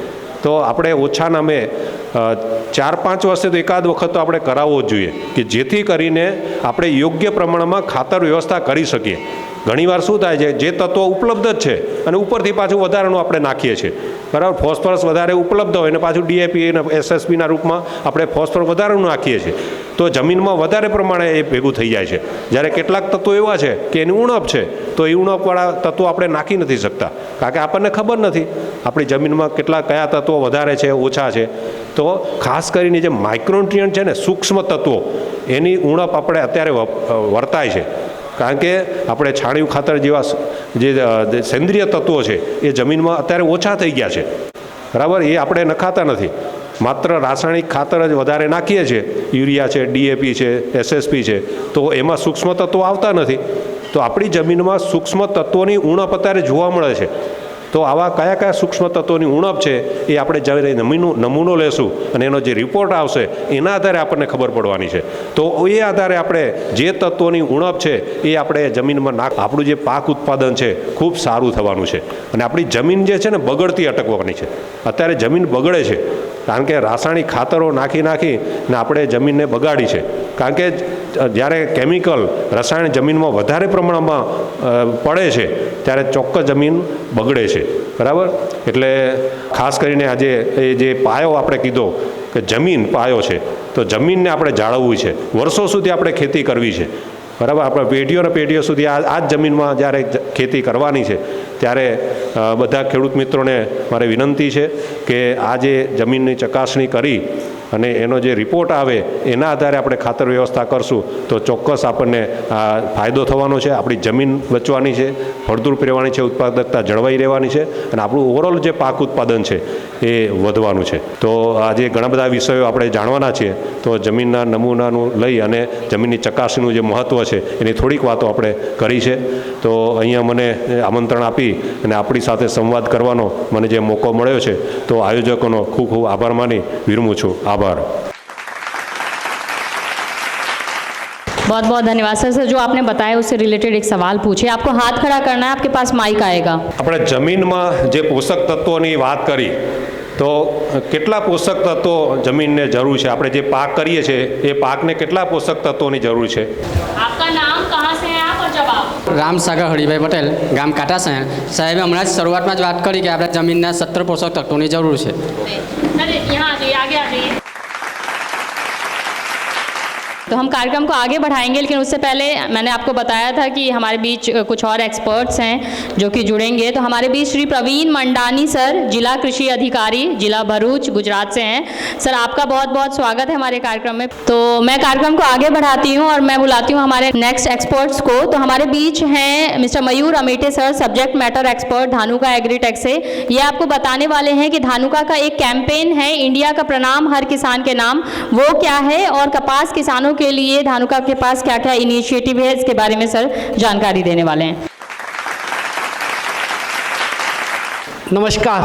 તો આપણે ઓછા નામે 4-5 વર્ષે તો એકાદ વખત તો આપણે કરાવવો જ જોઈએ કે જેથી કરીને આપણે યોગ્ય પ્રમાણમાં ખાતર વ્યવસ્થા કરી શકીએ. ઘણીવાર શું થાય છે, જે તત્વો ઉપલબ્ધ જ છે અને ઉપરથી પાછું વધારાનું આપણે નાખીએ છીએ, બરાબર? ફોસ્ફરસ વધારે ઉપલબ્ધ હોય અને પાછું ડીએપી અને એસએસપીના રૂપમાં આપણે ફોસ્ફરસ વધારાનું નાખીએ છીએ તો જમીનમાં વધારે પ્રમાણે એ ભેગું થઈ જાય છે. જ્યારે કેટલાક તત્વો એવા છે કે એની ઉણપ છે તો એ ઉણપવાળા તત્વો આપણે નાખી નથી શકતા કારણ કે આપણને ખબર નથી આપણી જમીનમાં કયા તત્વો વધારે છે, ઓછા છે. તો ખાસ કરીને જે માઇક્રોન્યુટ્રિયન્ટ છે ને, સૂક્ષ્મ તત્વો, એની ઉણપ આપણે અત્યારે વર્તાય છે કારણ કે આપણે છાણિયું ખાતર જેવા જે સેન્દ્રિય તત્વો છે એ જમીનમાં અત્યારે ઓછા થઈ ગયા છે, બરાબર? એ આપણે નખાતા નથી, માત્ર રાસાયણિક ખાતર જ વધારે નાખીએ છીએ, યુરિયા છે, ડીએપી છે, એસએસપી છે, તો એમાં સૂક્ષ્મ તત્વો આવતા નથી. તો આપણી જમીનમાં સૂક્ષ્મ તત્વોની ઉણપ અત્યારે જોવા મળે છે. તો આવા કયા સૂક્ષ્મ તત્વોની ઉણપ છે એ આપણે જ્યારે નમૂનો લેશું અને એનો જે રિપોર્ટ આવશે એના આધારે આપણને ખબર પડવાની છે. તો એ આધારે આપણે જે તત્વોની ઉણપ છે એ આપણે જમીનમાં આપણું જે પાક ઉત્પાદન છે ખૂબ સારું થવાનું છે અને આપણી જમીન જે છે ને બગડતી અટકવાની છે. અત્યારે જમીન બગડે છે કારણ કે રાસાયણિક ખાતરો નાખીને આપણે જમીનને બગાડી છે. કારણ કે જ્યારે કેમિકલ રસાયણ જમીનમાં વધારે પ્રમાણમાં પડે છે ત્યારે ચોક્કસ જમીન બગડે છે, બરાબર? એટલે ખાસ કરીને આજે એ જે પાયો આપણે કીધો કે જમીન પાયો છે, તો જમીનને આપણે જાળવવી છે, વર્ષો સુધી આપણે ખેતી કરવી છે, બરાબર? આપણે પેઢીઓ સુધી આ જ જમીનમાં જ્યારે ખેતી કરવાની છે ત્યારે બધા ખેડૂત મિત્રોને મારે વિનંતી છે કે આ જે જમીનની ચકાસણી કરી અને એનો જે રિપોર્ટ આવે એના આધારે આપણે ખાતર વ્યવસ્થા કરશું તો ચોક્કસ આપણને ફાયદો થવાનો છે. આપણી જમીન બચવાની છે, ફળદ્રુપ રહેવાની છે, ઉત્પાદકતા જળવાઈ રહેવાની છે અને આપણું ઓવરઓલ જે પાક ઉત્પાદન છે એ વધવાનું છે. તો આજે ઘણા બધા વિષયો આપણે જાણવાના છીએ. તો જમીનના નમૂનાનું લઈ અને જમીનની ચકાસણીનું જે મહત્ત્વ છે એની થોડીક વાતો આપણે કરી છે. તો અહીંયા મને આમંત્રણ આપી અને આપણી સાથે સંવાદ કરવાનો મને જે મોકો મળ્યો છે તો આયોજકોનો ખૂબ ખૂબ આભાર માની વિરમું છું. આભાર. बहुत बहुत धन्यवाद सर। सर जो आपने बताया उससे रिलेटेड एक सवाल पूछे, आपको हाथ खड़ा करना है, आपके पास माइक आएगा। આપણે જમીનમાં જે પોષક તત્વોની વાત કરી તો કેટલા પોષક તત્વો જમીનને જરૂર છે? આપણે જે પાક કરીએ છીએ એ પાકને કેટલા પોષક તત્વોની જરૂર છે? आपका नाम, कहाँ से हैं आप और जवाब? રામ સાગર હરિભાઈ પટેલ, ગામ કાટાસણ। સાહેબે હમણાં જ શરૂઆતમાં જ વાત કરી કે આપણે જમીનના 17 પોષક તત્વોની જરૂર છે। अरे यहाँ आ जाइए, आगे आ जाइए। तो हम कार्यक्रम को आगे बढ़ाएंगे, लेकिन उससे पहले मैंने आपको बताया था कि हमारे बीच कुछ और एक्सपर्ट्स हैं जो कि जुड़ेंगे। तो हमारे बीच श्री प्रवीण मंडानी सर, जिला कृषि अधिकारी, जिला भरूच, गुजरात से हैं। सर आपका बहुत बहुत स्वागत है हमारे कार्यक्रम में। तो मैं कार्यक्रम को आगे बढ़ाती हूँ और मैं बुलाती हूँ हमारे नेक्स्ट एक्सपर्ट्स को। तो हमारे बीच हैं mister Mayur Amete sir, subject matter expert, Dhanuka agritech से। ये आपको बताने वाले हैं कि धानुका का एक कैंपेन है, इंडिया का प्रणाम हर किसान के नाम, वो क्या है और कपास किसानों के लिए धानुका के पास क्या क्या इनिशिएटिव है, इसके बारे में सर जानकारी देने वाले हैं। નમસ્કાર,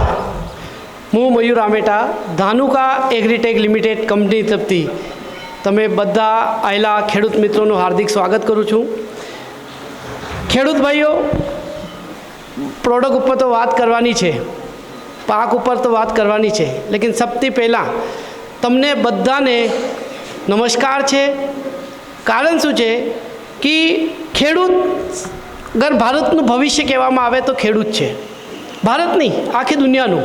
હું મયુર આમેટા, ધાનુકા એગ્રીટેક લિમિટેડ કંપની તરફથી તમે બધા આવેલા ખેડૂત મિત્રોનું હાર્દિક સ્વાગત કરું છું। ખેડૂત ભાઈઓ, પ્રોડક્ટ ઉપર તો વાત કરવાની છે, પાક ઉપર તો વાત કરવાની છે, લેકિન સૌથી પહેલાં તમને બધાને નમસ્કાર છે। કારણ શું છે કે ખેડૂત અગર ભારતનું ભવિષ્ય કહેવામાં આવે તો ખેડૂત છે, ભારત નહીં આખી દુનિયાનું।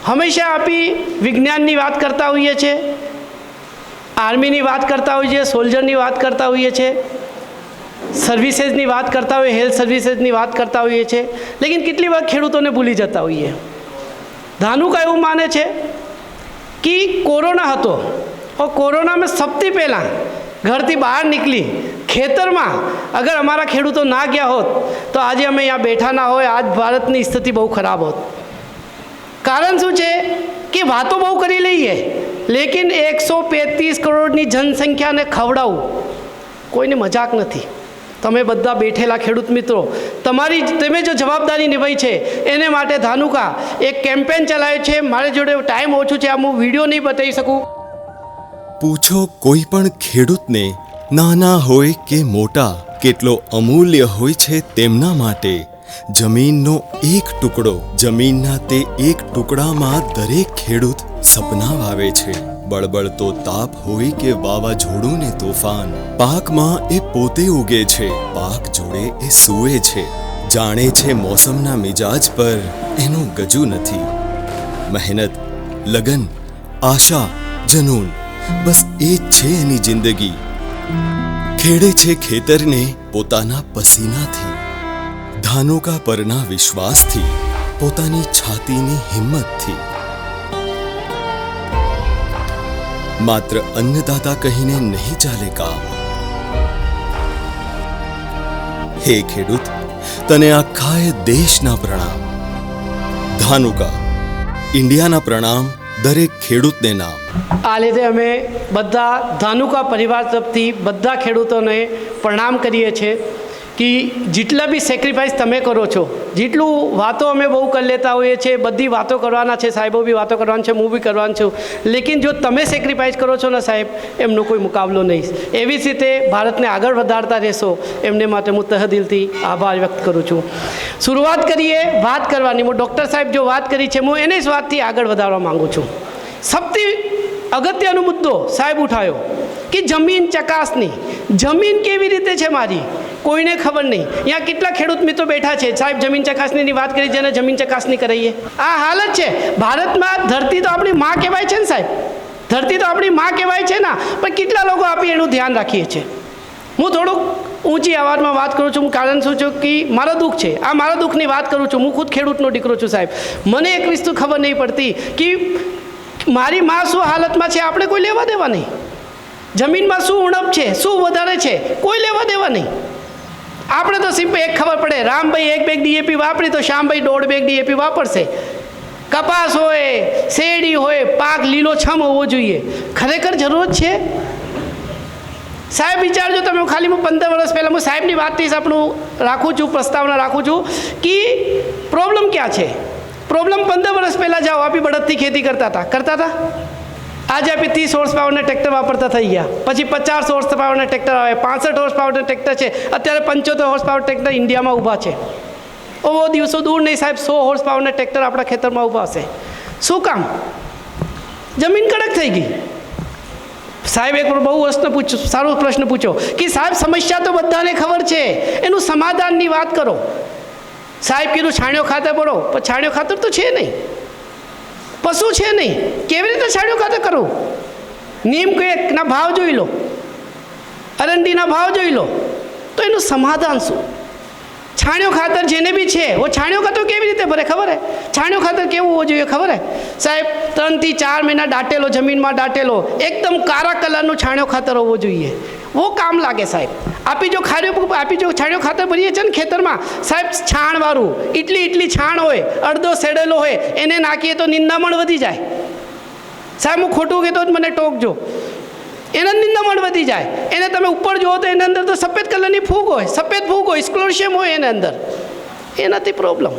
હંમેશા આપી વિજ્ઞાનની વાત કરતા હોઈએ છીએ, આર્મીની વાત કરતા હોઈએ છીએ, સોલ્જરની વાત કરતા હોઈએ છીએ, સર્વિસીસની વાત કરતા હોઈએ, હેલ્થ સર્વિસીસની વાત કરતા હોઈએ છીએ, લેકિન કેટલી વાર ખેડૂતોને ભૂલી જતા હોઈએ। ધાનુકા એવું માને છે કે કોરોના હતો और कोरोना में सबसे पहला घर थी बहार निकली खेतर में अगर अमरा खेडूतो ना गया होत तो आज अमे यहाँ बैठा ना हो, आज भारत की स्थिति बहुत खराब होत। कारण शू है कि बातों बहु करी लीए, लेकिन 135 करोड़ की जनसंख्या ने खवड़ावू कोईने मजाक नहीं। તમે બધા બેઠેલા ખેડૂત મિત્રો, તમારી તમે જો જવાબદારી નિભાઈ છે એને માટે ધાનુકા એક કેમ્પેન ચલાવ્યો છે। મારે જોડે ટાઈમ ઓછું છે, આ હું વિડીયો નહીં બતાવી શકું। પૂછો કોઈ પણ ખેડૂતને, નાના હોય કે મોટા, કેટલો અમૂલ્ય હોય છે તેમના માટે જમીનનો એક ટુકડો। જમીનના તે એક ટુકડામાં દરેક ખેડૂત સપના વાવે છે। બળબળતો તાપ હોય કે વાવાઝોડું ને તોફાન, પાકમાં એ પોતે ઉગે છે, પાક જોડે એ સૂવે છે, જાણે છે મોસમના મિજાજ પર એનું ગજુ નથી। મહેનત, લગન, આશા, જનૂન, બસ એ જ છે એની જિંદગી। ખેડે છે ખેતરને પોતાના પસીનાથી, ધાનુકા પરના વિશ્વાસથી, પોતાની છાતીની હિંમતથી। માત્ર અન્નદાતા કહીને નહીં ચાલે કામ। હે ખેડૂત, તને આખાએ દેશના પ્રણામ। ધાનુકા, ઇન્ડિયાના પ્રણામ, દરેક ખેડૂતને નામ। આ લીધે અમે બધા ધાનુકા પરિવાર તરફથી બધા ખેડૂતોને પ્રણામ કરીએ છીએ કે જેટલા બી સેક્રિફાઈસ તમે કરો છો, જેટલું વાતો અમે બહુ કરી લેતા હોઈએ છીએ, બધી વાતો કરવાના છે, સાહેબો બી વાતો કરવાના છે, હું બી કરવાનું છું, લેકિન જો તમે સેક્રિફાઈસ કરો છો ને સાહેબ, એમનો કોઈ મુકાબલો નહીં। એવી જ રીતે ભારતને આગળ વધારતા રહેશો, એમને માટે હું તહદિલથી આભાર વ્યક્ત કરું છું। શરૂઆત કરીએ વાત કરવાની। હું ડૉક્ટર સાહેબ જો વાત કરી છે, હું એને જ વાતથી આગળ વધારવા માગું છું। સૌથી અગત્યનો મુદ્દો સાહેબ ઉઠાયો કે જમીન ચકાસણી। જમીન કેવી રીતે છે મારી કોઈને ખબર નહીં। यहाँ કેટલા ખેડૂત મિત્રો બેઠા છે, સાહેબ જમીન ચકાસણીની વાત કરી, જેને જમીન ચકાસણી કરાવીએ। આ હાલત છે ભારતમાં। ધરતી તો આપણી માં કહેવાય છે ને સાહેબ, ધરતી તો આપણી માં કહેવાય છે ને, પણ કેટલા લોકો આપણે એનું ધ્યાન રાખીએ છીએ। હું થોડુંક ઊંચી અવાજમાં વાત કરું છું। કારણ શું છું કે મારો દુઃખ છે, આ મારા દુઃખની વાત કરું છું। હું ખુદ ખેડૂતનો દીકરો છું સાહેબ। મને એક વસ્તુ ખબર નહીં પડતી કે મારી માં શું હાલતમાં છે, આપણે કોઈ લેવા દેવા નહીં। જમીનમાં શું ઉણપ છે, શું વધારે છે, કોઈ લેવા દેવા નહીં। આપણે તો સિમ્પલ એક ખબર પડે, રામભાઈ 1 બેગ ડીએપી વાપરી તો શ્યામભાઈ 1.5 બેગ ડીએપી વાપરશે। કપાસ હોય, શેરડી હોય, પાક લીલોછમ હોવો જોઈએ। ખરેખર જરૂરત છે સાહેબ? વિચારજો તમે। ખાલી હું 15 વર્ષ પહેલાં હું સાહેબની વાતથી જ આપણું રાખું છું, પ્રસ્તાવના રાખું છું કે પ્રોબ્લેમ ક્યાં છે। પ્રોબ્લેમ 15 વર્ષ પહેલાં જાઓ, આપી બળદથી ખેતી કરતા હતા આજે આપણે 30 હોર્સ પાવરના ટ્રેક્ટર વાપરતા થઈ ગયા, પછી 50 હોર્સ પાવરના ટ્રેક્ટર આવે, 65 હોર્સ પાવરના ટ્રેક્ટર છે, અત્યારે 75 હોર્સ પાવર ટ્રેક્ટર ઇન્ડિયામાં ઊભા છે. ઓ દિવસો દૂર નહીં સાહેબ, 100 હોર્સ પાવરના ટ્રેક્ટર આપણા ખેતરમાં ઊભા હશે. શું કામ? જમીન કડક થઈ ગઈ. સાહેબ એક બહુ સારો પ્રશ્ન પૂછો કે સાહેબ સમસ્યા તો બધાને ખબર છે, એનું સમાધાનની વાત કરો. સાહેબ કીધું છાણિયો ખાતર પડો, પણ છાણિયો ખાતર તો છે નહીં, પશુ છે નહીં, કેવી રીતે છાણિયો ખાતર કરવું? નીમ કેકના ભાવ જોઈ લો, અરંડીના ભાવ જોઈ લો, તો એનું સમાધાન શું? છાણિયો ખાતર જેને બી છે वो છાણિયો ખાતર કેવી રીતે ભરે ખબર હે? છાણિયો ખાતર કેવું હોવું જોઈએ ખબર હે સાહેબ? 3 થી 4 મહિના દાટેલો, જમીનમાં દાટેલો, એકદમ કાળા કલરનું છાણિયો ખાતર હોવો જોઈએ. वो કામ લાગે સાહેબ. આપી જો છાણિયો ખાતર ભરીએ છે ને ખેતરમાં સાહેબ, છાણવાળું એટલી છાણ હોય, અડધો સેડેલો હોય, એને નાખીએ તો નિંદામણ વધી જાય. સાહેબ હું ખોટું કહેતો જ મને ટોકજો. એના નિંદામણ વધી જાય. એને તમે ઉપર જુઓ તો એના અંદર તો સફેદ કલરની ફૂગ હોય, સફેદ ફૂગ હોય, સ્ક્લોશિયમ હોય એના અંદર. એ નથી પ્રોબ્લેમ.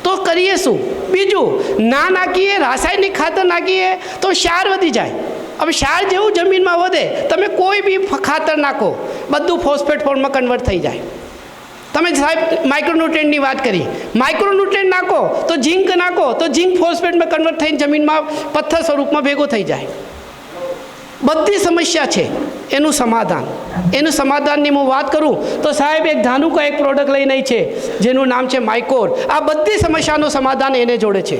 તો કરીએ શું? બીજું ના નાખીએ, રાસાયણિક ખાતર નાખીએ તો ક્ષાર વધી જાય. હવે ક્ષાર જેવું જમીનમાં વધે, તમે કોઈ બી ખાતર નાખો બધું ફોસ્ફેટ ફોર્મમાં કન્વર્ટ થઈ જાય. તમે સાહેબ માઇક્રોન્યુટ્રિયન્ટની વાત કરી, માઇક્રોન્યુટ્રિયન્ટ નાખો તો ઝીંક નાખો તો ઝીંક ફોસ્ફેટમાં કન્વર્ટ થઈને જમીનમાં પથ્થર સ્વરૂપમાં ભેગો થઈ જાય. બધી સમસ્યા છે, એનું સમાધાનની હું વાત કરું તો સાહેબ એક ધાનુકા એક પ્રોડક્ટ લઈને આવી છે જેનું નામ છે માઇકોર. આ બધી સમસ્યાનું સમાધાન એને જોડે છે.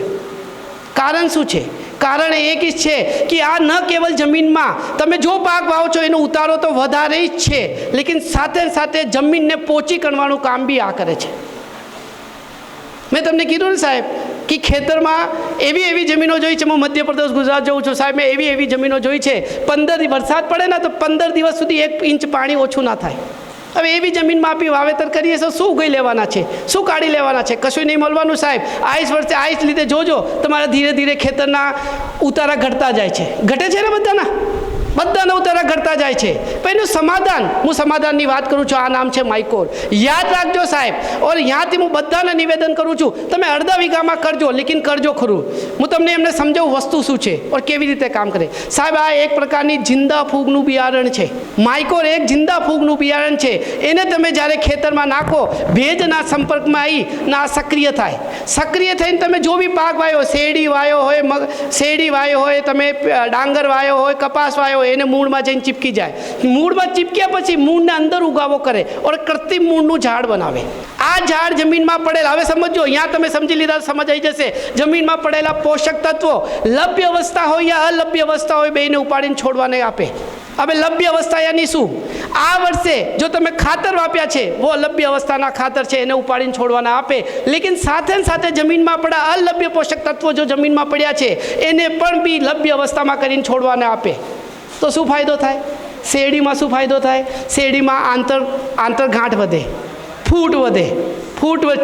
કારણ શું છે? કારણ એક જ છે કે આ ન કેવલ જમીનમાં તમે જો પાક વાવો છો એનો ઉતારો તો વધારે જ છે, લેકિન સાથે સાથે જમીનને પોચી કરવાનું કામ બી આ કરે છે. મેં તમને કીધું ને સાહેબ કે ખેતરમાં એવી જમીનો જોઈ છે. હું મધ્યપ્રદેશ, ગુજરાત જઉં છું સાહેબ, મેં એવી જમીનો જોઈ છે 15 વરસાદ પડે ને તો 15 દિવસ સુધી 1 ઇંચ પાણી ઓછું ના થાય. હવે એવી જમીનમાં આપી વાવેતર કરીએ તો શું ઉગાઈ લેવાના છે? શું કાઢી લેવાના છે? કશું નહીં મળવાનું સાહેબ. આઈસ લીધે જોજો તમારા ધીરે ધીરે ખેતરના ઉતારા ઘટતા જાય છે. ઘટે છે ને બધાના ઉતારા ઘટતા જાય છે. પણ એનું સમાધાન, હું સમાધાનની વાત કરું છું, આ નામ છે માઇકોર. યાદ રાખજો સાહેબ. ઓર ત્યાંથી હું બધાને નિવેદન કરું છું, તમે અડધા વીઘામાં કરજો, લેકિન કરજો ખરું. હું તમને એમને સમજાવું વસ્તુ શું છે ઓર કેવી રીતે કામ કરે. સાહેબ આ એક પ્રકારની જિંદા ફૂગનું બિયારણ છે. માઇકોર એક જિંદા ફૂગનું બિયારણ છે. એને તમે જ્યારે ખેતરમાં નાખો, ભેજના સંપર્કમાં આવી ના સક્રિય થાય. સક્રિય થઈને તમે જો બી પાક વાયો, શેરડી વાયો હોય, તમે ડાંગર વાયો હોય, કપાસ વાયો, એને મૂળમાં જઈને ચીપકી જાય. મૂળમાં ચીપક્યા પછી મૂળને અંદર ઉગાવો કરે ઓર કૃત્રિમ મૂળનું ઝાડ બનાવે. આ ઝાડ જમીનમાં પડેલા, હવે સમજો, અહીંયા તમે સમજી લીધા, સમજાઈ જશે. જમીનમાં પડેલા પોષક તત્વો લભ્ય અવસ્થા હોય યા અલભ્ય અવસ્થા હોય, બેને ઉપાડીને છોડવાને આપે. હવે લભ્ય અવસ્થા યાની શું? આ વર્ષે જો તમે ખાતર વાપ્યા છે, वो અલભ્ય અવસ્થાના ખાતર છે, એને ઉપાડીને છોડવાના આપે. લેકિન સાથે જમીનમાં પડ્યા અલભ્ય પોષક તત્વો જો જમીનમાં પડ્યા છે એને પણ બી લભ્ય અવસ્થામાં કરીને છોડવાને આપે. તો શું ફાયદો થાય? શેરડીમાં શું ફાયદો થાય? શેરડીમાં આંતરગાંઠ વધે, ફૂટ વધે,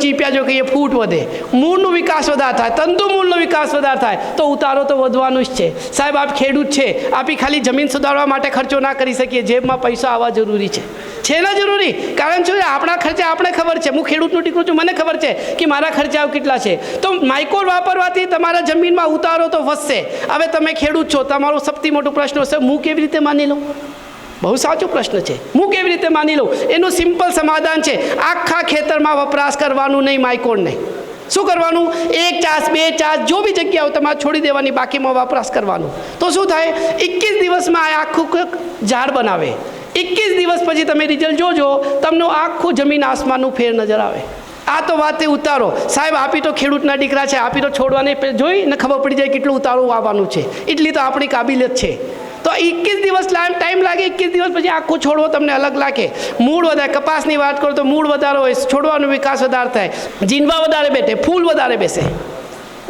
ચીપ્યા જો કહીએ ફૂટ વધે, મૂળનો વિકાસ વધારે થાય, તંતુ મૂળનો વિકાસ વધારે થાય, તો ઉતારો તો વધવાનું જ છે. સાહેબ આપ ખેડૂત છે, આપી ખાલી જમીન સુધારવા માટે ખર્ચો ના કરી શકીએ. જેબમાં પૈસા આવવા જરૂરી છે ને જરૂરી? કારણ શું? આપણા ખર્ચા આપણે ખબર છે. હું ખેડૂતનું દીકરો છું, મને ખબર છે કે મારા ખર્ચાઓ કેટલા છે. તો માઇકોર વાપરવાથી તમારા જમીનમાં ઉતારો તો વધશે. હવે તમે ખેડૂત છો, તમારો સૌથી મોટો પ્રશ્ન હશે, હું કેવી રીતે માની લઉં? બહુ સાચો પ્રશ્ન છે. હું કેવી રીતે માની લઉં? એનું સિમ્પલ સમાધાન છે, આખા ખેતરમાં વપરાશ કરવાનું નહીં. માઇકોરને શું કરવાનું? 1 ચાસ 2 ચાસ જો બી જગ્યાઓ તમારે છોડી દેવાની, બાકીમાં વપરાશ કરવાનું. તો શું થાય? 21 દિવસમાં આ આખું ઝાડ બનાવે. 21 દિવસ પછી તમે રિઝલ્ટ જોજો, તમને આખું જમીન આસમાનનું ફેર નજર આવે. આ તો વાત ઉતારો. સાહેબ આપી તો ખેડૂતના દીકરા છે, આપી તો છોડવાને જોઈને ખબર પડી જાય કેટલું ઉતારો આવવાનું છે. એટલી તો આપણી કાબિલિયત છે. તો 21 દિવસ ટાઈમ લાગે. 21 દિવસ પછી આખું છોડવો તમને અલગ લાગે. મૂળ વધારે, કપાસની વાત કરો તો મૂળ વધારે હોય, છોડવાનો વિકાસ વધારે થાય, જીંડવા વધારે બેઠે, ફૂલ વધારે બેસે.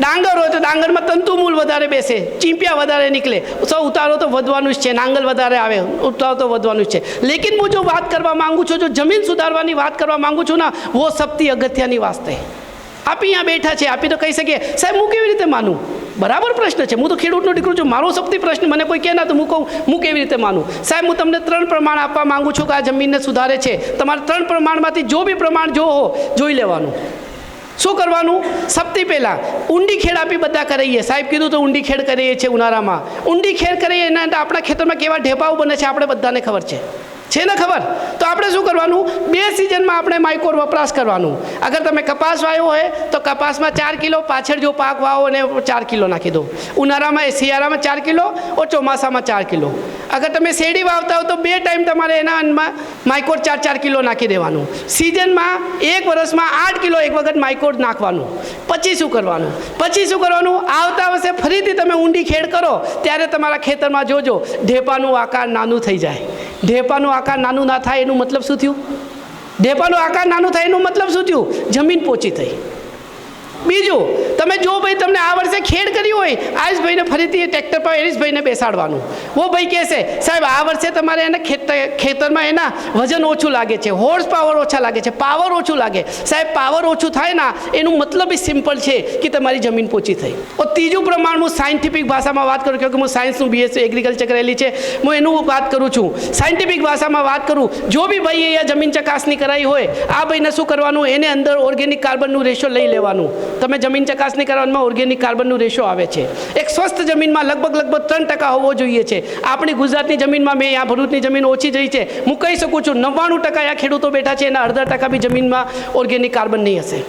ડાંગર હોય તો ડાંગરમાં તંતુ મૂળ વધારે બેસે, ચીંપિયા વધારે નીકળે. ઉતારો તો વધવાનું જ છે. નાંગલ વધારે આવે, ઉતારો તો વધવાનું જ છે. લેકિન હું જો વાત કરવા માંગુ છું, જો જમીન સુધારવાની વાત કરવા માંગુ છું ને, वो સૌથી અગત્યની વાસ્તે. આપી અહીંયા બેઠા છે, આપી તો કહી શકીએ સાહેબ હું કેવી રીતે માનું? બરાબર પ્રશ્ન છે. હું તો ખેડૂતનો દીકરો છું, મારો સૌથી પ્રશ્ન, મને કોઈ કહે ના તો હું કહું હું કેવી રીતે માનું? સાહેબ હું તમને 3 પ્રમાણ આપવા માંગુ છું કે આ જમીનને સુધારે છે. તમારે 3 પ્રમાણમાંથી જો બી પ્રમાણ જોઈ લેવાનું. શું કરવાનું? સૌથી પહેલાં ઊંડી ખેડ આપી બધા કરાવીએ. સાહેબ કીધું તો ઊંડી ખેડ કરીએ છીએ ઉનાળામાં. ઊંડી ખેડ કરીએ એના આપણા ખેતરમાં કેવા ઢેપાઓ બને છે આપણે બધાને ખબર છે ને ખબર? તો આપણે શું કરવાનું? 2 સિઝનમાં આપણે માઇકોર વપરાશ કરવાનું. અગર તમે કપાસ વાવ્યો હોય તો કપાસમાં 4 કિલો, પાછળ જો પાક વાવો અને 4 કિલો નાખી દો. ઉનાળામાં શિયાળામાં 4 કિલો और ચોમાસામાં 4 કિલો. અગર તમે શેરડી વાવતા હો તો 2 ટાઈમ તમારે એના અંદરમાં માઇકોર 4 કિલો નાખી દેવાનું. સિઝનમાં 1 વર્ષમાં 8 કિલો એક વખત માઇકોર નાખવાનું. પછી શું કરવાનું? આવતા વર્ષે ફરીથી તમે ઊંડી ખેડ કરો ત્યારે તમારા ખેતરમાં જોજો ઢેપાનું આકાર નાનું થઈ જાય. ઢેપાનું આકાર નાનું ના થાય એનું મતલબ શું થયું? ઢેપાનું આકાર નાનું થાય એનું મતલબ શું થયું? જમીન પોચી થઈ. બીજું, તમે જો ભાઈ તમને આ વર્ષે ખેડ કરી હોય, આયુષભાઈને ફરીથી ટ્રેક્ટર પર હરીશભાઈને બેસાડવાનું. વો ભાઈ કહેશે સાહેબ આ વર્ષે તમારે એને ખેતરમાં એના વજન ઓછું લાગે છે, હોર્સ પાવર ઓછા લાગે છે, પાવર ઓછું લાગે. સાહેબ પાવર ઓછું થાય ના એનું મતલબ એ સિમ્પલ છે કે તમારી જમીન પોચી થઈ. ત્રીજું પ્રમાણ હું સાયન્ટિફિક ભાષામાં વાત કરું, કે હું સાયન્સનું BSc એગ્રીકલ્ચર કરેલી છે, હું એનું વાત કરું છું. સાયન્ટિફિક ભાષામાં વાત કરું, જો બી ભાઈ અહીંયા જમીન ચકાસણી કરાવી હોય, આ ભાઈને શું કરવાનું? એને અંદર ઓર્ગેનિક કાર્બનનું રેશિયો લઈ લેવાનું. તમે જમીન ચકાસણી કરવામાં ઓર્ગેનિક કાર્બનનું રેશિયો આવે છે. એક સ્વસ્થ જમીનમાં લગભગ 3% હોવો જોઈએ છે. આપણી ગુજરાતની જમીનમાં, મેં આ ભરૂચની જમીન ઓછી જઈ છે, હું કહી શકું છું 99% આ ખેડૂતો બેઠા છે, એના 0.5% બી જમીનમાં ઓર્ગેનિક કાર્બન નહીં હશે.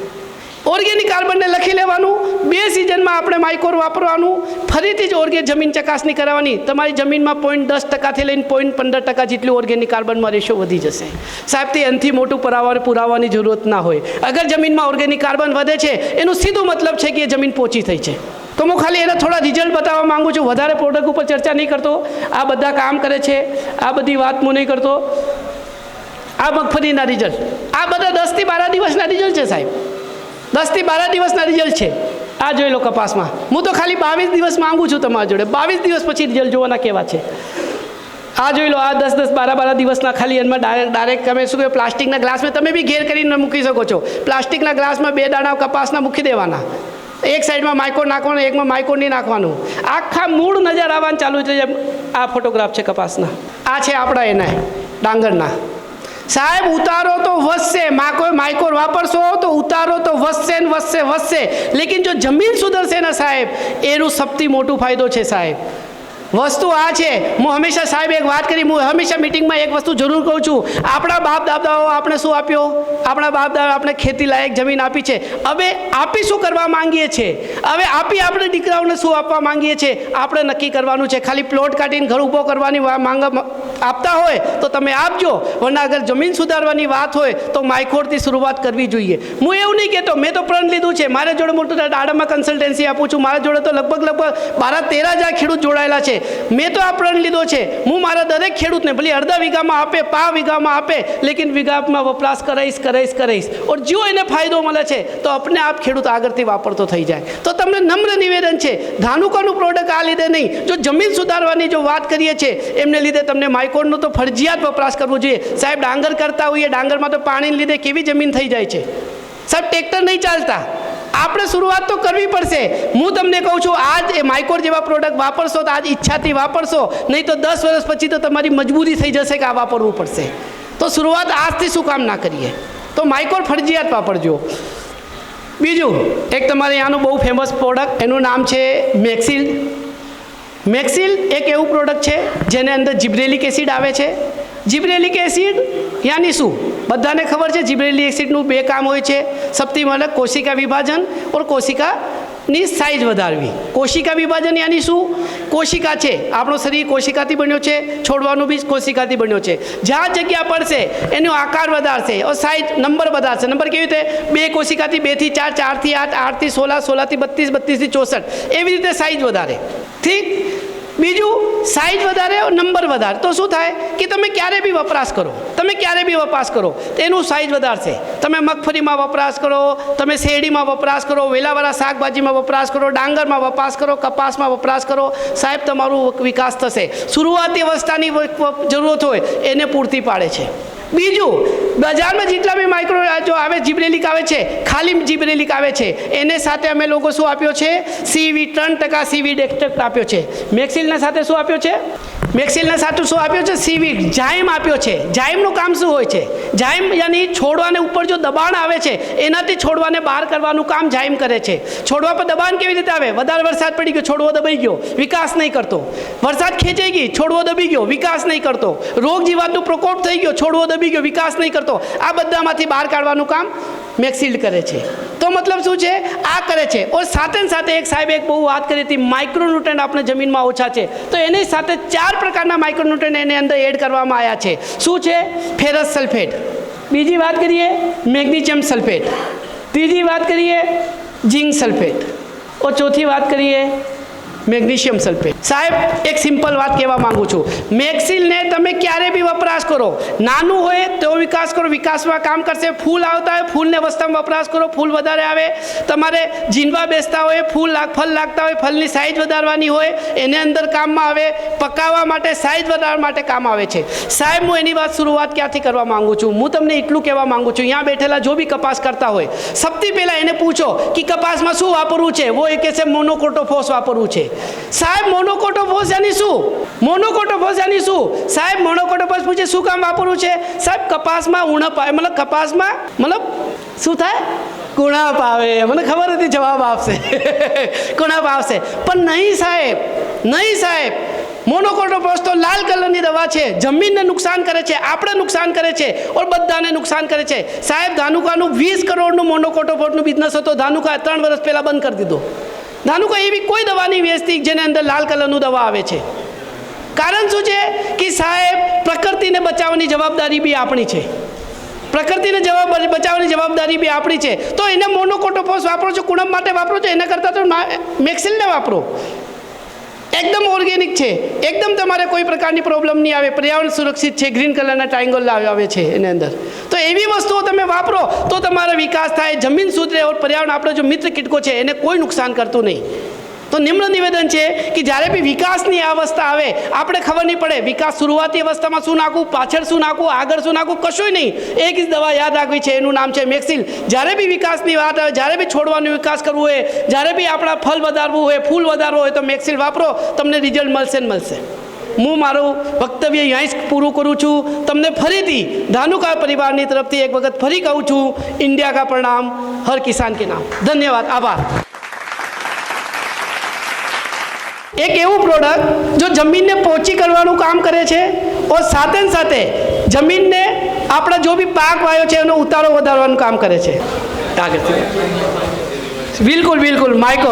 ઓર્ગેનિક કાર્બનને લખી લેવાનું. 2 સિઝનમાં આપણે માઇકોર વાપરવાનું. ફરીથી જ જમીન ચકાસણી કરાવવાની. તમારી જમીનમાં 0.10%થી લઈને 0.15% જેટલું ઓર્ગેનિક કાર્બનમાં રેશિયો વધી જશે. સાહેબ તે એનાથી મોટું પુરાવાની જરૂરત ના હોય. અગર જમીનમાં ઓર્ગેનિક કાર્બન વધે છે એનું સીધું મતલબ છે કે એ જમીન પોચી થઈ છે. તો હું ખાલી એના થોડા રિઝલ્ટ બતાવવા માગું છું. વધારે પ્રોડક્ટ ઉપર ચર્ચા નહીં કરતો. આ બધા કામ કરે છે, આ બધી વાત હું નહીં કરતો. આ મગફળીના રિઝલ્ટ, આ બધા 10 થી 12 દિવસના રિઝલ્ટ છે સાહેબ. 10 થી 12 દિવસના રિઝલ્ટ છે. આ જોઈ લો કપાસમાં. હું તો ખાલી 22 દિવસ માંગુ છું તમારી જોડે. 22 દિવસ પછી રિઝલ્ટ જોવાના કેવા છે. આ જોઈ લો, આ 10, 12 દિવસના ખાલી એમાં ડાયરેક્ટ તમે શું કહે પ્લાસ્ટિકના ગ્લાસમાં તમે બી ઘેર કરીને મૂકી શકો છો. પ્લાસ્ટિકના ગ્લાસમાં 2 દાણા કપાસના મૂકી દેવાના. એક સાઈડમાં માઇકોર નાખવાનું, એકમાં માઇકોર નહીં નાખવાનું. આખા મૂળ નજર આવવાનું ચાલુ છે. આ ફોટોગ્રાફ છે કપાસના. આ છે આપણા એના ડાંગરના. સાહેબ ઉતારો તો વધશે, માઇકોર વાપરશો તો ઉતારો તો વધશે ને વધશે. લેકિન જો જમીન સુધરશે ને સાહેબ, એનું સૌથી મોટું ફાયદો છે સાહેબ. વસ્તુ આ છે. હું હંમેશા સાહેબ એક વાત કરી, હું હંમેશા મિટિંગમાં એક વસ્તુ જરૂર કહું છું. આપણા બાપ દાદાઓ આપણે શું આપ્યો? આપણા બાપ દાદા આપણે ખેતી લાયક જમીન આપી છે. હવે આપી શું કરવા માંગીએ છીએ? હવે આપણે દીકરાઓને શું આપવા માંગીએ છીએ? આપણે નક્કી કરવાનું છે. ખાલી પ્લોટ કાઢીને ઘર ઊભો કરવાની માંગ આપતા હોય તો તમે આપજો, વરના અગર જમીન સુધારવાની વાત હોય તો માઇકોરથી શરૂઆત કરવી જોઈએ. હું એવું નહીં કહેતો, મેં તો પ્રણ લીધું છે. મારા જોડે મોટું દાડામાં કન્સલ્ટન્સી આપું છું. મારા જોડે તો લગભગ 12-13 ખેડૂત જોડાયેલા છે. મેં તો આ પ્રણ લીધો છે. હું મારા દરેક ખેડૂતને ભલે અડધા વીઘામાં આપે, 5 વીઘામાં આપે, લેકિન વીઘામાં વપરાશ કરાઈશ. ઓર જો એને ફાયદો મળે છે તો अपने आप ખેડૂત આગળથી વાપરતો થઈ જાય. તો તમને નમ્ર નિવેદન છે, ધાનુકાનું પ્રોડક્ટ આ લીધે નહીં, જો જમીન સુધારવાની જો વાત કરીએ છીએ એમને લીધે તમને માઇકોરનો તો ફરજિયાત વપરાશ કરવો જોઈએ. સાહેબ ડાંગર કરતા હોઈએ, ડાંગરમાં તો પાણીને લીધે કેવી જમીન થઈ જાય છે સાહેબ. ટ્રેક્ટર નહીં ચાલતા. આપણે શરૂઆત તો કરવી પડશે. હું તમને કહું છું, આજ એ માઇકોર જેવા પ્રોડક્ટ વાપરશો તો આજ ઈચ્છાથી વાપરશો, નહીં તો 10 વર્ષ પછી તો તમારી મજબૂરી થઈ જશે કે આ વાપરવું પડશે. તો શરૂઆત આજથી શું કામ ના કરીએ? તો માઇકોર ફરજિયાત વાપરજો. બીજું એક તમારે અહીંયાનું બહુ ફેમસ પ્રોડક્ટ, એનું નામ છે મેક્સિલ. મેક્સિલ એક એવું પ્રોડક્ટ છે જેને અંદર જિબ્રેલિક એસિડ આવે છે. જિબ્રેલિક એસિડ યાની શું? બધાને ખબર છે જિબ્રેલિક એસિડનું 2 કામ હોય છે. સૌથી પહેલાં કોશિકા વિભાજન ઓર કોશિકાની સાઇઝ વધારવી. કોશિકા વિભાજન યાની શું? કોશિકા છે, આપણું શરીર કોશિકાથી બન્યો છે, છોડવાનું બી કોશિકાથી બન્યો છે. જ્યાં જગ્યા પડશે એનો આકાર વધારશે ઓર સાઇઝ નંબર વધારશે. નંબર કેવી રીતે? 2 કોશિકાથી 2 થી 4, 4 થી 8, 8 થી 16, 16 થી 32, 32 થી 64, એવી રીતે સાઇઝ વધારે. ઠીક. બીજું સાઇઝ વધારે, નંબર વધારે. તો શું થાય કે તમે ક્યારે બી વપરાશ કરો, એનું સાઇઝ વધારશે. તમે મગફળીમાં વપરાશ કરો, તમે શેરડીમાં વપરાશ કરો, વેલાવાળા શાકભાજીમાં વપરાશ કરો, ડાંગરમાં વપરાશ કરો, કપાસમાં વપરાશ કરો, સાહેબ તમારું વિકાસ થશે. શરૂઆતી અવસ્થાની જરૂરત હોય એને પૂરતી પાડે છે. બીજું, બજારમાં જેટલા બી માઇક્રો જો આવે જિબ્રેલિક આવે છે, ખાલી જિબ્રેલિક આવે છે, એને સાથે અમે લોકો શું આપ્યો છે? CV 3% CV એક્સ્ટ્રેક્ટ આપ્યો છે. મેક્સિલના સાથે શું આપ્યો છે? મેક્સિલના સાટું શું આપ્યું છે? સીવીડ, જાઇમ આપ્યો છે. જાઇમનું કામ શું હોય છે? જાઇમ યાની છોડવાને ઉપર જો દબાણ આવે છે એનાથી છોડવાને બહાર કરવાનું કામ જાઇમ કરે છે. છોડવા પર દબાણ કેવી રીતે આવે? વધારે વરસાદ પડી ગયો, છોડવો દબાઈ ગયો, વિકાસ નહીં કરતો. વરસાદ ખેંચાઈ ગઈ, છોડવો દબી ગયો, વિકાસ નહીં કરતો. રોગ જીવાતનો પ્રકોપ થઈ ગયો, છોડવો દબી ગયો, વિકાસ નહીં કરતો. આ બધામાંથી બહાર કાઢવાનું કામ મેક્સિલ કરે છે. તો મતલબ શું છે? આ કરે છે. ઓર સાથે ને સાથે એક સાહેબ એક બહુ વાત કરી હતી, માઇક્રોન્યુટ્રન્ટ આપણે જમીનમાં ઓછા છે તો એની સાથે 4 પ્રકારના માઇક્રોન્યુટ્રન્ટ એની અંદર એડ કરવામાં આવ્યા છે. શું છે? Ferrous sulphate. બીજી વાત કરીએ મેગ્નેશિયમ સલ્ફેટ. ત્રીજી વાત કરીએ ઝિંક સલ્ફેટ. और चौथी बात करिए મેગ્નેશિયમ સલ્ફેટ. સાહેબ એક સિમ્પલ વાત કહેવા માંગુ છું, મેક્સિલને તમે ક્યારે બી વપરાશ કરો, નાનું હોય તો વિકાસ કરો, વિકાસમાં કામ કરશે. ફૂલ આવતા હોય ફૂલને વસ્તામાં વપરાશ કરો, ફૂલ વધારે આવે. તમારે જીનવા બેસતા હોય, ફળ લાગતા હોય, ફળની સાઇઝ વધારવાની હોય એને અંદર કામમાં આવે. પકાવવા માટે, સાઇઝ વધારવા માટે કામ આવે છે. સાહેબ હું એની વાત શરૂઆત ક્યાંથી કરવા માંગુ છું? હું તમને એટલું કહેવા માંગુ છું, અહીંયા બેઠેલા જો બી કપાસ કરતા હોય સૌથી પહેલાં એને પૂછો કે કપાસમાં શું વાપરવું છે. વો એ કહે છે મોનોકોટોફોસ વાપરવું છે. સાહેબ મોનોકોટોફોસ યાની શું? મોનોકોટોફોસ યાની શું? સાહેબ મોનોકોટોફોસ પૂછે શું કામ વાપરવું છે? સાહેબ કપાસમાં ઉણપ આવે, મતલબ કપાસમાં મતલબ શું થાય? કુણપ આવે. મને ખબર હતી જવાબ આપશે કુણપ આવશે, પણ નહીં સાહેબ, નહીં સાહેબ. મોનોકોટોફોસ તો લાલ કલરની દવા છે, જમીનને નુકસાન કરે છે, આપણે નુકસાન કરે છે ઓર બધાને નુકસાન કરે છે. સાહેબ ધાનુકાનું 20 કરોડનું મોનોકોટોફોસનું બિઝનેસ હતો, ધાનુકા 3 વર્ષ પહેલાં બંધ કરી દીધો. ધાનુકા એવી કોઈ દવા નહીં વેચતી જેને અંદર લાલ કલરનું દવા આવે છે. કારણ શું છે કે સાહેબ પ્રકૃતિને બચાવવાની જવાબદારી બી આપણી છે. પ્રકૃતિને બચાવવાની જવાબદારી બી આપણી છે. તો એને મોનોકોટોફોસ વાપરો છો, કુણપ માટે વાપરો છો, એના કરતાં તો મેક્સિલને વાપરો. એકદમ ઓર્ગેનિક છે, એકદમ તમારે કોઈ પ્રકારની પ્રોબ્લેમ નહીં આવે, પર્યાવરણ સુરક્ષિત છે, ગ્રીન કલરના ટ્રાયંગલ આવે છે એની અંદર. તો એવી વસ્તુઓ તમે વાપરો તો તમારો વિકાસ થાય, જમીન સુધરે ઓર પર્યાવરણ આપણો જો મિત્ર કીટકો છે એને કોઈ નુકસાન કરતું નહીં. તો નિમ્ન નિવેદન છે કે જ્યારે બી વિકાસની અવસ્થા આવે આપણે ખબર નહીં પડે વિકાસ શરૂઆતી અવસ્થામાં શું નાખવું, પાછળ શું નાખવું, આગળ શું નાખવું, કશું નહીં. એક જ દવા યાદ રાખવી છે, એનું નામ છે મેક્સિલ. જ્યારે બી વિકાસની વાત આવે, જ્યારે બી છોડવાનો વિકાસ કરવો હોય, જ્યારે બી આપણા ફળ વધારવું હોય, ફૂલ વધારવું હોય તો મેક્સિલ વાપરો, તમને રિઝલ્ટ મળશે ને મળશે. હું મારું વક્તવ્ય અહીં જ પૂરું કરું છું. તમને ફરીથી ધાનુકા પરિવારની તરફથી એક વખત ફરી કહું છું, ઇન્ડિયા કા પ્રણામ, હર કિસાન કે નામ. ધન્યવાદ, આભાર. એક એવું પ્રોડક્ટ જો જમીનને પોચી કરવાનું કામ કરે છે और સાથે ને સાથે જમીનને આપણા જો બી પાક વાયો છે એનો ઉતારો વધારવાનું કામ કરે છે. બિલકુલ બિલકુલ માइक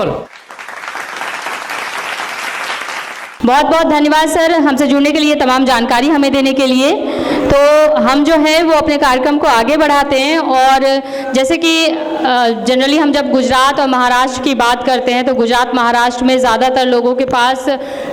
बहुत बहुत धन्यवाद सर, हमसे जुड़ने के लिए, तमाम जानकारी हमें देने के लिए. तो हम जो है वो अपने कार्यक्रम को आगे बढ़ाते हैं और जैसे कि जनरली हम जब गुजरात और महाराष्ट्र की बात करते हैं तो गुजरात महाराष्ट्र में ज़्यादातर लोगों के पास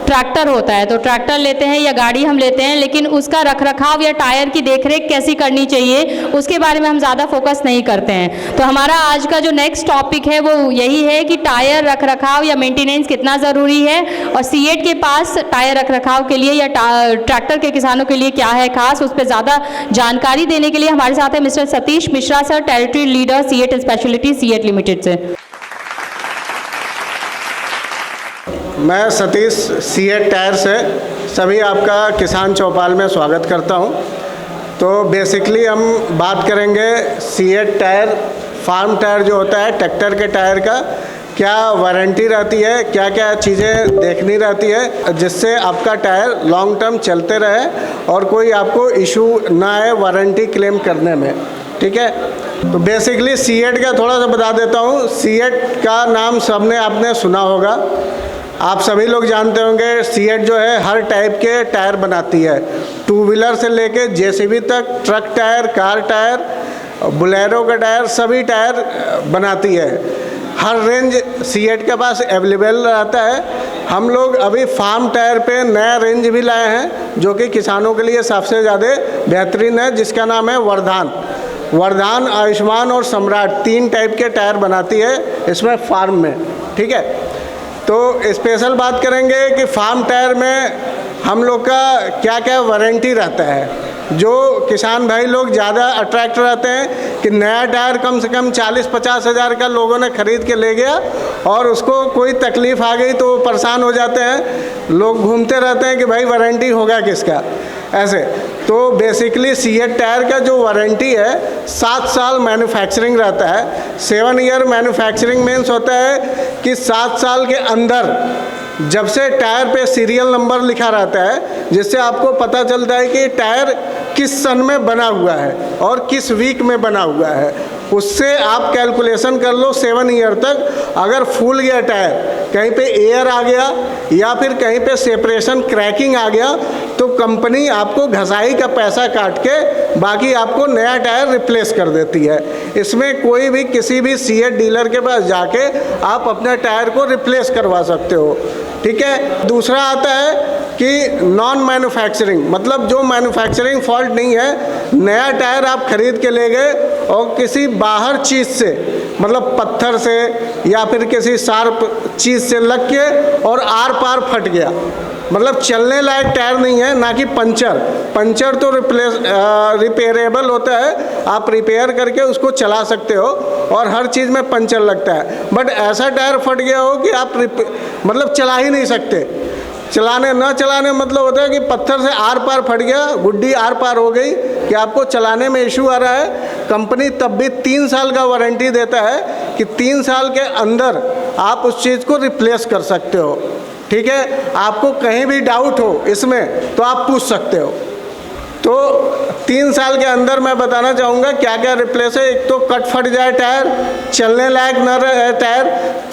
ट्रैक्टर होता है, तो ट्रैक्टर लेते हैं या गाड़ी हम लेते हैं, लेकिन उसका रखरखाव या टायर की देखरेख कैसी करनी चाहिए उसके बारे में हम ज़्यादा फोकस नहीं करते हैं. तो हमारा आज का जो नेक्स्ट टॉपिक है वो यही है कि टायर रखरखाव या मेंटेनेंस कितना ज़रूरी है और सीएट के पास टायर रखरखाव के लिए या ट्रैक्टर के किसानों के लिए क्या है खास, उस पर ज़्यादा जानकारी देने के लिए हमारे साथ है mister Satish Mishra sir, territory leader CEAT speciality CEAT limited से. मैं सतीश सीएट टायर से सभी आपका किसान चौपाल में स्वागत करता हूं. तो बेसिकली हम बात करेंगे सीएट टायर, फार्म टायर जो होता है ट्रैक्टर के टायर का, क्या वारंटी रहती है, क्या क्या चीज़ें देखनी रहती है जिससे आपका टायर लॉन्ग टर्म चलते रहे और कोई आपको इशू ना आए वारंटी क्लेम करने में. ठीक है, तो बेसिकली सीएट का थोड़ा सा बता देता हूँ. सीएट का नाम सबने आपने सुना होगा, आप सभी लोग जानते होंगे. सीएट जो है हर टाइप के टायर बनाती है, 2 व्हीलर से लेके जेसीबी तक, truck tyre, car tyre, Bolero का टायर, सभी टायर बनाती है. हर रेंज सीएट के पास अवेलेबल रहता है. हम लोग अभी फार्म टायर पे नया रेंज भी लाए हैं जो कि किसानों के लिए सबसे ज़्यादा बेहतरीन है, जिसका नाम है वर्धान, आयुष्मान और सम्राट, 3 टाइप के टायर बनाती है इसमें फार्म में. ठीक है, तो स्पेशल बात करेंगे कि फार्म टायर में हम लोग का क्या क्या वारंटी रहता है. जो किसान भाई लोग ज़्यादा अट्रैक्ट रहते हैं कि नया टायर कम से कम 40-50 हज़ार का लोगों ने ख़रीद के ले गया और उसको कोई तकलीफ़ आ गई तो वो परेशान हो जाते हैं। लोग घूमते रहते हैं कि भाई वारंटी होगा किसका, ऐसे। तो बेसिकली सीएट टायर का जो वारंटी है 7 साल मैन्युफैक्चरिंग रहता है। 7 ईयर मैन्युफैक्चरिंग मीन्स होता है कि 7 साल के अंदर जब से टायर पे सीरियल नंबर लिखा रहता है, जिससे आपको पता चलता है कि टायर किस सन में बना हुआ है और किस वीक में बना हुआ है, उससे आप कैलकुलेशन कर लो 7 ईयर तक। अगर फूल गया टायर, कहीं पे एयर आ गया या फिर कहीं पे सेपरेशन क्रैकिंग आ गया, तो कंपनी आपको घसाई का पैसा काट के बाकी आपको नया टायर रिप्लेस कर देती है। इसमें कोई भी किसी भी सीएट डीलर के पास जाके आप अपने टायर को रिप्लेस करवा सकते हो, ठीक है। दूसरा आता है कि नॉन मैन्युफैक्चरिंग, मतलब जो मैन्युफैक्चरिंग फॉल्ट नहीं है, नया टायर आप खरीद के ले गए और किसी बाहर चीज़ से, मतलब पत्थर से या फिर किसी शार्प चीज़ से लग के और आर पार फट गया, मतलब चलने लायक टायर नहीं है, ना कि पंचर तो रिपेयरेबल होता है, आप रिपेयर करके उसको चला सकते हो और हर चीज़ में पंचर लगता है। बट ऐसा टायर फट गया हो कि आप मतलब चला ही नहीं सकते। चलाने मतलब होता है कि पत्थर से आर पार फट गया, गुड्डी आर पार हो गई कि आपको चलाने में इशू आ रहा है। कंपनी तब भी 3 साल का वारंटी देता है कि 3 साल के अंदर आप उस चीज़ को रिप्लेस कर सकते हो, ठीक है। आपको कहीं भी डाउट हो इसमें तो आप पूछ सकते हो। तो 3 साल के अंदर मैं बताना चाहूँगा क्या क्या रिप्लेस है। एक तो कट फट जाए टायर, चलने लायक न रहे टायर,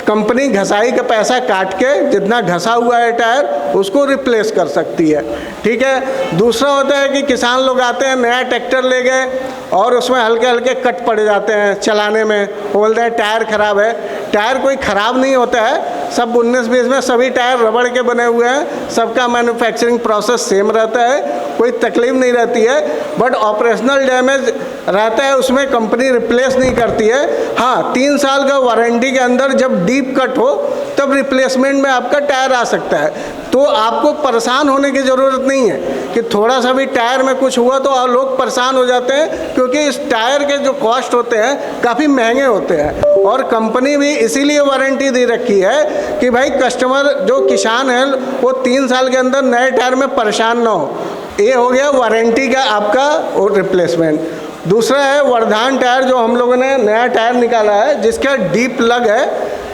कंपनी घसाई का पैसा काट के जितना घसा हुआ है टायर उसको रिप्लेस कर सकती है, ठीक है। दूसरा होता है कि किसान लोग आते हैं, नया ट्रैक्टर ले गए और उसमें हल्के हल्के कट पड़ जाते हैं चलाने में, बोलते हैं टायर ख़राब है। टायर कोई ख़राब नहीं होता है, सब 19-20 में सभी टायर रबड़ के बने हुए हैं, सबका मैन्युफैक्चरिंग प्रोसेस सेम रहता है, कोई तकलीफ नहीं रहती है। बट ऑपरेशनल डैमेज रहता है, उसमें कंपनी रिप्लेस नहीं करती है। हाँ, 3 साल का वारंटी के अंदर जब डीप कट हो तब रिप्लेसमेंट में आपका टायर आ सकता है। तो आपको परेशान होने की ज़रूरत नहीं है कि थोड़ा सा भी टायर में कुछ हुआ तो लोग परेशान हो जाते हैं, क्योंकि इस टायर के जो कॉस्ट होते हैं काफ़ी महंगे होते हैं। और कंपनी भी इसीलिए वारंटी दे रखी है कि भाई कस्टमर जो किसान है वो 3 साल के अंदर नए टायर में परेशान ना हो। ये हो गया वारंटी का आपका और रिप्लेसमेंट। दूसरा है वर्धान टायर, जो हम लोगों ने नया टायर निकाला है जिसका डीप लग है,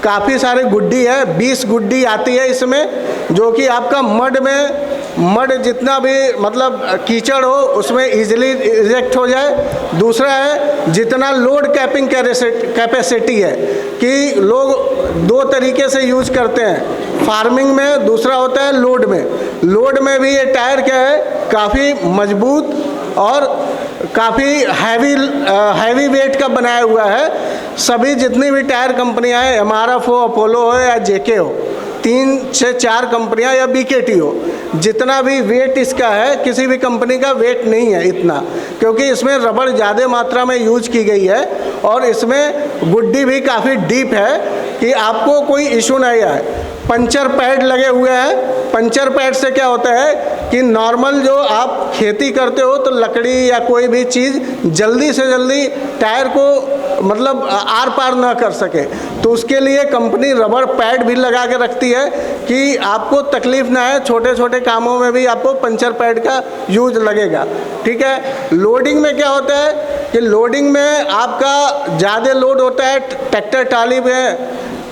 काफ़ी सारे गुड्डी है, 20 गुड्डी आती है इसमें, जो कि आपका मड जितना भी मतलब कीचड़ हो उसमें इजीली इजेक्ट हो जाए। दूसरा है जितना लोड कैपिंग कैपेसिटी है, कि लोग 2 तरीके से यूज करते हैं, फार्मिंग में, दूसरा होता है लोड में। लोड में भी ये टायर क्या है, काफ़ी मजबूत और काफ़ी हैवी वेट का बनाया हुआ है। सभी जितनी भी टायर कंपनियां हैं, MRF हो, अपोलो हो या JK हो, 3 से 4 कंपनियां या BKT हो, जितना भी वेट इसका है, किसी भी कंपनी का वेट नहीं है इतना, क्योंकि इसमें रबड़ ज़्यादा मात्रा में यूज की गई है और इसमें गुड्डी भी काफ़ी डीप है कि आपको कोई इशू नहीं आए। पंचर पैड लगे हुए हैं। पंचर पैड से क्या होता है कि नॉर्मल जो आप खेती करते हो तो लकड़ी या कोई भी चीज़ जल्दी से जल्दी टायर को मतलब आर पार ना कर सके, तो उसके लिए कंपनी रबड़ पैड भी लगा के रखती है कि आपको तकलीफ ना है, छोटे छोटे कामों में भी आपको पंचर पैड का यूज लगेगा, ठीक है। लोडिंग में क्या होता है कि लोडिंग में आपका ज़्यादा लोड होता है, ट्रैक्टर ट्राली में,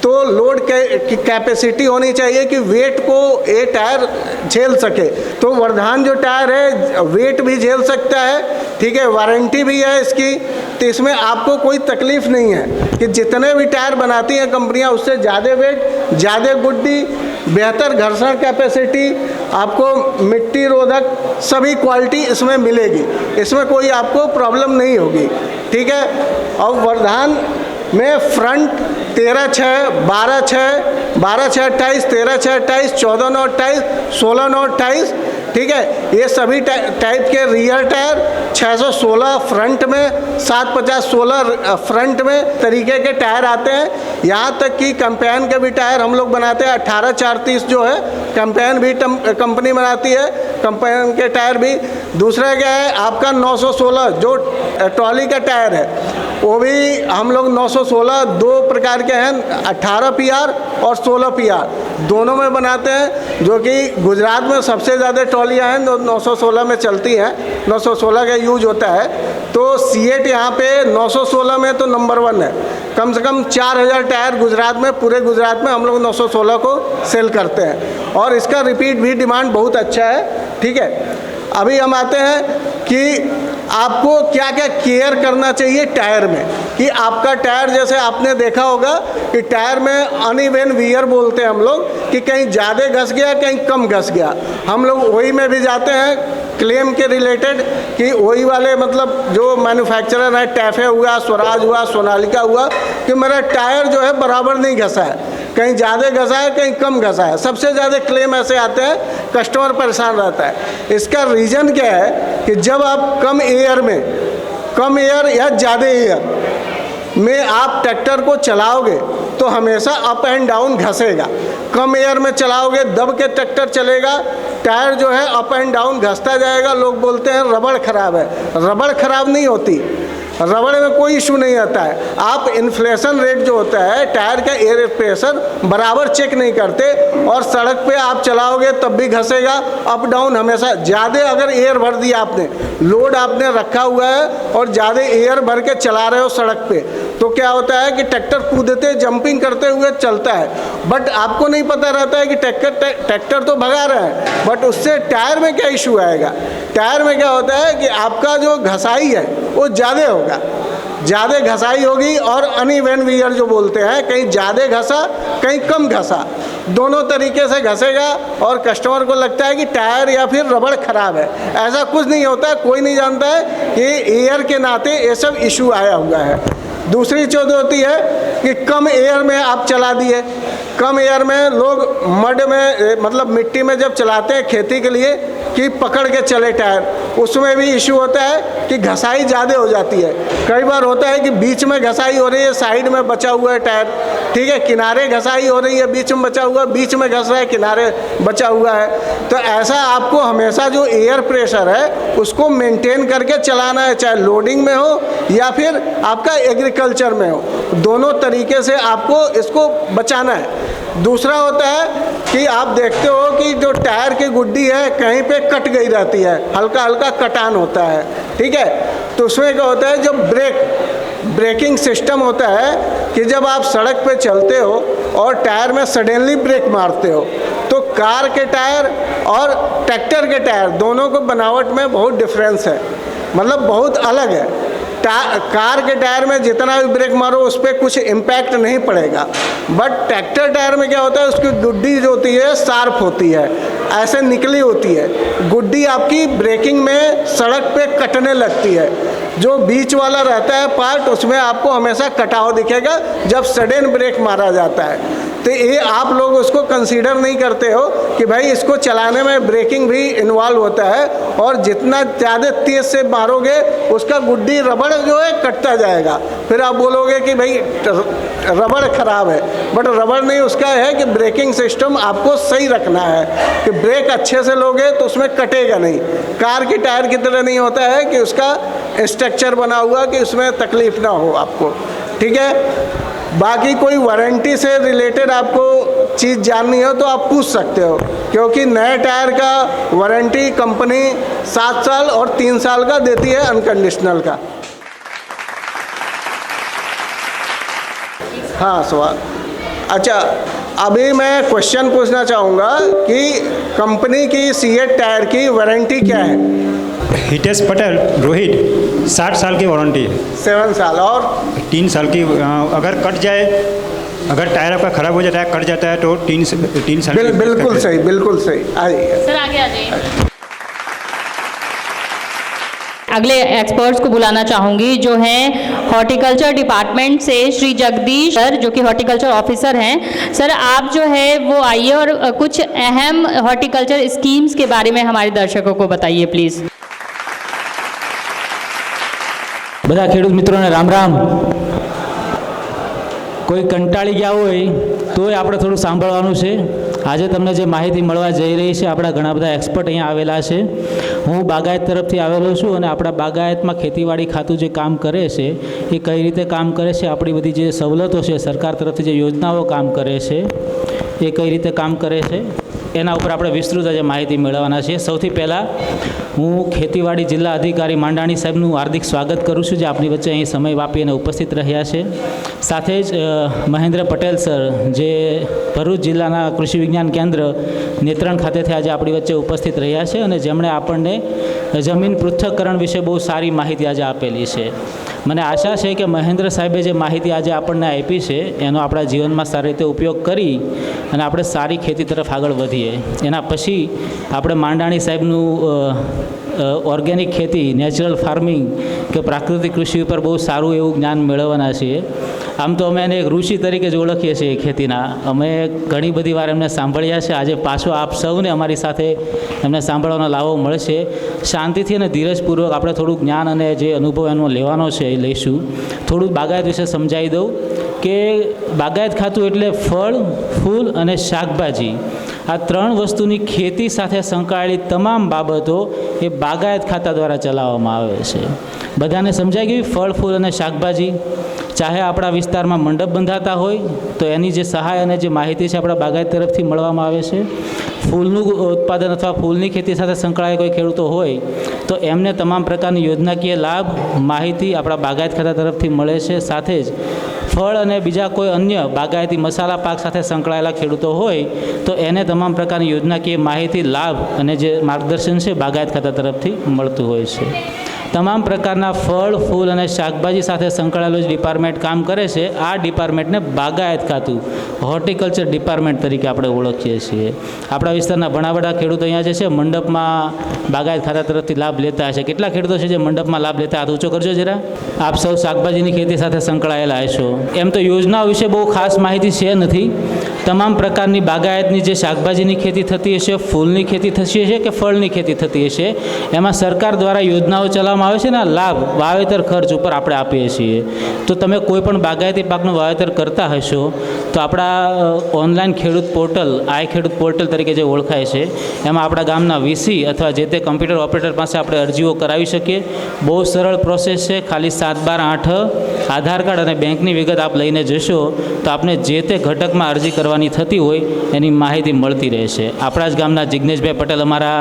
तो लोड की कैपेसिटी होनी चाहिए कि वेट को ये टायर झेल सके। तो वर्धान जो टायर है वेट भी झेल सकता है, ठीक है, वारंटी भी है इसकी, तो इसमें आपको कोई तकलीफ नहीं है कि जितने भी टायर बनाती हैं कंपनियां उससे ज़्यादा वेट, ज़्यादा गुड्डी, बेहतर घर्षण कैपेसिटी, आपको मिट्टी रोधक सभी क्वालिटी इसमें मिलेगी, इसमें कोई आपको प्रॉब्लम नहीं होगी, ठीक है। और वर्धान में फ्रंट 13/6, 12/6, 12/6/28, 13/6/28, 14/9/28, 16/9/28, ठीक है। ये सभी टाइप के रियर टायर 616 फ्रंट में, 750-16 फ्रंट में तरीके के टायर आते हैं। यहाँ तक कि कैंपेन के भी टायर हम लोग बनाते हैं। 18-430 जो है कैंपेन भी कंपनी बनाती है, कैंपेन के टायर भी। दूसरा क्या है आपका 916 जो ट्रॉली का टायर है, वो भी हम लोग 916 दो प्रकार के हैं, 18 PR और 16 PR दोनों में बनाते हैं, जो कि गुजरात में सबसे ज़्यादा ट्रॉलियाँ हैं 916 में चलती हैं, 916 का यूज होता है। तो सीएट यहाँ पे 916 में तो नंबर 1 है। कम से कम 4000 टायर गुजरात में, पूरे गुजरात में हम लोग 916 को सेल करते हैं और इसका रिपीट भी डिमांड बहुत अच्छा है, ठीक है। अभी हम आते हैं कि आपको क्या क्या केयर करना चाहिए टायर में, कि आपका टायर, जैसे आपने देखा होगा कि टायर में अनइवन वियर बोलते हैं हम लोग, कि कहीं ज़्यादा घस गया कहीं कम घस गया। हम लोग वही में भी जाते हैं क्लेम के रिलेटेड, कि वही वाले मतलब जो मैन्युफैक्चरर है, टैफे हुआ, स्वराज हुआ, सोनालिका हुआ, कि मेरा टायर जो है बराबर नहीं घसा है, कहीं ज़्यादा घसा है कहीं कम घसा है। सबसे ज़्यादा क्लेम ऐसे आते हैं, कस्टमर परेशान रहता है। इसका रीज़न क्या है कि जब आप कम एयर या ज़्यादा एयर में आप ट्रैक्टर को चलाओगे तो हमेशा अप एंड डाउन घसेगा। कम एयर में चलाओगे दब के ट्रैक्टर चलेगा, टायर जो है अप एंड डाउन घसता जाएगा। लोग बोलते हैं रबड़ ख़राब है, रबड़ ख़राब नहीं होती, रबड़ में कोई इशू नहीं आता है। आप इन्फ्लेशन रेट जो होता है, टायर का एयर प्रेशर बराबर चेक नहीं करते और सड़क पे आप चलाओगे तब भी घसेगा, अप डाउन हमेशा। ज़्यादा अगर एयर भर दिया आपने, लोड आपने रखा हुआ है और ज़्यादा एयर भर के चला रहे हो सड़क पे, तो क्या होता है कि ट्रैक्टर कूदते जंपिंग करते हुए चलता है, बट आपको नहीं पता रहता है कि ट्रैक्टर तो भगा रहा है, बट उससे टायर में क्या इशू आएगा। टायर में क्या होता है कि आपका जो घसाई है वो ज़्यादा होगा, ज़्यादा घसाई होगी और अनइवन वियर जो बोलते हैं, कहीं ज़्यादा घसा कहीं कम घसा, दोनों तरीके से घसेगा और कस्टमर को लगता है कि टायर या फिर रबड़ ख़राब है। ऐसा कुछ नहीं होता है, कोई नहीं जानता है कि एयर के नाते ये सब इशू आया हुआ है। दूसरी चीज़ होती है कि कम एयर में आप चला दिए, कम एयर में लोग मड में मतलब मिट्टी में जब चलाते हैं खेती के लिए कि पकड़ के चले टायर, उसमें भी इशू होता है कि घसाई ज़्यादा हो जाती है। कई बार होता है कि बीच में घसाई हो रही है, साइड में बचा हुआ है टायर, ठीक है, किनारे घसाई हो रही है, बीच में बचा हुआ, बीच में घस रहा है, किनारे बचा हुआ है। तो ऐसा आपको हमेशा जो एयर प्रेशर है उसको मेंटेन करके चलाना है, चाहे लोडिंग में हो या फिर आपका एग्रीकल्चर में हो, दोनों तरीके से आपको इसको बचाना है। दूसरा होता है कि आप देखते हो कि जो टायर की गुड्डी है कहीं पे कट गई रहती है, हल्का हल्का कटान होता है, ठीक है। तो उसमें क्या होता है, जो ब्रेकिंग सिस्टम होता है कि जब आप सड़क पे चलते हो और टायर में सडनली ब्रेक मारते हो, तो कार के टायर और ट्रैक्टर के टायर दोनों को बनावट में बहुत डिफरेंस है, मतलब बहुत अलग है। कार के टायर में जितना भी ब्रेक मारो उस पर कुछ इम्पैक्ट नहीं पड़ेगा, बट ट्रैक्टर टायर में क्या होता है, उसकी गुड्डी जो होती है शार्प होती है, ऐसे निकली होती है गुड्डी, आपकी ब्रेकिंग में सड़क पे कटने लगती है। जो बीच वाला रहता है पार्ट, उसमें आपको हमेशा कटाव दिखेगा जब सडन ब्रेक मारा जाता है। तो ये आप लोग उसको कंसीडर नहीं करते हो कि भाई इसको चलाने में ब्रेकिंग भी इन्वॉल्व होता है, और जितना ज़्यादा तेज़ से मारोगे उसका गुड्डी रबड़ जो है कटता जाएगा। फिर आप बोलोगे कि भाई रबड़ ख़राब है, बट रबड़ नहीं, उसका है कि ब्रेकिंग सिस्टम आपको सही रखना है कि ब्रेक अच्छे से लोगे तो उसमें कटेगा नहीं। कार की टायर की तरह नहीं होता है कि उसका स्ट्रक्चर बना हुआ कि उसमें तकलीफ ना हो आपको, ठीक है। बाकी कोई वारंटी से रिलेटेड आपको चीज़ जाननी हो तो आप पूछ सकते हो, क्योंकि नए टायर का वारंटी कंपनी 7 साल और 3 साल का देती है अनकंडीशनल का। हाँ सवाल, अच्छा अभी मैं क्वेश्चन पूछना चाहूँगा कि कंपनी की सीएट टायर की वारंटी क्या है? हितेश पटेल रोहित 60 साल की वारंटी है। 7 साल और 3 साल की, अगर कट जाए, अगर टायर आपका ख़राब हो जाता है, कट जाता है तो 3 साल बिल्कुल सही, बिल्कुल सही। आइए सर आगे आ जाइए। अगले एक्सपर्ट्स को बुलाना चाहूँगी जो हैं हॉर्टिकल्चर डिपार्टमेंट से श्री जगदीश सर, जो कि हॉर्टिकल्चर ऑफिसर हैं। सर आप जो है वो आइए और कुछ अहम हॉर्टिकल्चर स्कीम्स के बारे में हमारे दर्शकों को बताइए प्लीज़। બધા ખેડૂત મિત્રોને રામ રામ। કોઈ કંટાળી ગયા હોય તોય આપણે થોડું સાંભળવાનું છે। આજે તમને જે માહિતી મળવા જઈ રહી છે, આપણા ઘણા બધા એક્સપર્ટ અહીંયા આવેલા છે। હું બાગાયત તરફથી આવેલો છું અને આપણા બાગાયતમાં ખેતીવાડી ખાતું જે કામ કરે છે એ કઈ રીતે કામ કરે છે, આપણી બધી જે સવલતો છે, સરકાર તરફથી જે યોજનાઓ કામ કરે છે એ કઈ રીતે કામ કરે છે એના ઉપર આપણે વિસ્તૃત આજે માહિતી મેળવવાના છીએ। સૌથી પહેલાં હું ખેતીવાડી જિલ્લા અધિકારી માંડાણી સાહેબનું હાર્દિક સ્વાગત કરું છું, જે આપણી વચ્ચે અહીં સમય વાપી અને ઉપસ્થિત રહ્યા છે। સાથે જ મહેન્દ્ર પટેલ સર, જે ભરૂચ જિલ્લાના કૃષિ વિજ્ઞાન કેન્દ્ર નેત્રણ ખાતેથી આજે આપણી વચ્ચે ઉપસ્થિત રહ્યા છે અને જેમણે આપણને જમીન પૃથ્થકરણ વિશે બહુ સારી માહિતી આજે આપેલી છે। મને આશા છે કે મહેન્દ્ર સાહેબે જે માહિતી આજે આપણને આપી છે એનો આપણા જીવનમાં સારી રીતે ઉપયોગ કરી અને આપણે સારી ખેતી તરફ આગળ વધીએ। એના પછી આપણે માંડાણી સાહેબનું ઓર્ગેનિક ખેતી, નેચરલ ફાર્મિંગ કે પ્રાકૃતિક કૃષિ ઉપર બહુ સારું એવું જ્ઞાન મેળવવાના છીએ। આમ તો અમે એને એક ઋષિ તરીકે જ ઓળખીએ છીએ ખેતીના। અમે ઘણી બધી વાર એમને સાંભળ્યા છે। આજે પાછો આપ સૌને અમારી સાથે એમને સાંભળવાનો લાવો મળશે। શાંતિથી અને ધીરજપૂર્વક આપણે થોડું જ્ઞાન અને જે અનુભવ એનો લેવાનો છે એ લઈશું। થોડું બાગાયત વિશે સમજાવી દઉં કે બાગાયત ખાતું એટલે ફળ, ફૂલ અને શાકભાજી, આ ત્રણ વસ્તુની ખેતી સાથે સંકળાયેલી તમામ બાબતો એ બાગાયત ખાતા દ્વારા ચલાવવામાં આવે છે। બધાને સમજાઈ ગયું? ફળ, ફૂલ અને શાકભાજી, ચાહે આપણા વિસ્તારમાં મંડપ બંધાતા હોય તો એની જે સહાય અને જે માહિતી છે આપણા બાગાયત તરફથી મળવામાં આવે છે। ફૂલનું ઉત્પાદન અથવા ફૂલની ખેતી સાથે સંકળાયેલા કોઈ ખેડૂતો હોય તો એમને તમામ પ્રકારની યોજનાકીય લાભ, માહિતી આપણા બાગાયત ખાતા તરફથી મળે છે। સાથે જ ફળ અને બીજા કોઈ અન્ય બાગાયતી મસાલા પાક સાથે સંકળાયેલા ખેડૂતો હોય તો એને તમામ પ્રકારની યોજનાકીય માહિતી, લાભ અને જે માર્ગદર્શન છે બાગાયત ખાતા તરફથી મળતું હોય છે। તમામ પ્રકારના ફળ, ફૂલ અને શાકભાજી સાથે સંકળાયેલું જ ડિપાર્ટમેન્ટ કામ કરે છે। આ ડિપાર્ટમેન્ટને બાગાયત ખાતું, હોર્ટિકલ્ચર ડિપાર્ટમેન્ટ તરીકે આપણે ઓળખીએ છીએ। આપણા વિસ્તારના ઘણા બધા ખેડૂતો અહીંયા જે છે મંડપમાં બાગાયત ખાતા તરફથી લાભ લેતા હશે। કેટલા ખેડૂતો છે જે મંડપમાં લાભ લેતા? હાથ ઊંચો કરજો જરા। આપ સૌ શાકભાજીની ખેતી સાથે સંકળાયેલા હશો। એમ તો યોજનાઓ વિશે બહુ ખાસ માહિતી છે નથી। તમામ પ્રકારની બાગાયતની જે શાકભાજીની ખેતી થતી હશે, ફૂલની ખેતી થતી હશે કે ફળની ખેતી થતી હશે, એમાં સરકાર દ્વારા યોજનાઓ ચલાવવામાં આવે છે ને લાભ વાવેતર ખર્ચ ઉપર આપણે આપીએ છીએ। તો તમે કોઈ પણ બાગાયતી પાકનું વાવેતર કરતા હશો તો આપણા ઓનલાઈન ખેડૂત પોર્ટલ, આઈ ખેડૂત પોર્ટલ તરીકે જે ઓળખાય છે, એમાં આપણા ગામના વીસી અથવા જે તે કમ્પ્યુટર ઓપરેટર પાસે આપણે અરજીઓ કરાવી શકીએ। બહુ સરળ પ્રોસેસ છે। ખાલી 7/12/8 આધાર કાર્ડ અને બેંકની વિગત આપ લઈને જશો તો આપને જે તે ઘટકમાં અરજી કરવાની થતી હોય એની માહિતી મળતી રહેશે। આપણા જ ગામના જિગ્નેશભાઈ પટેલ અમારા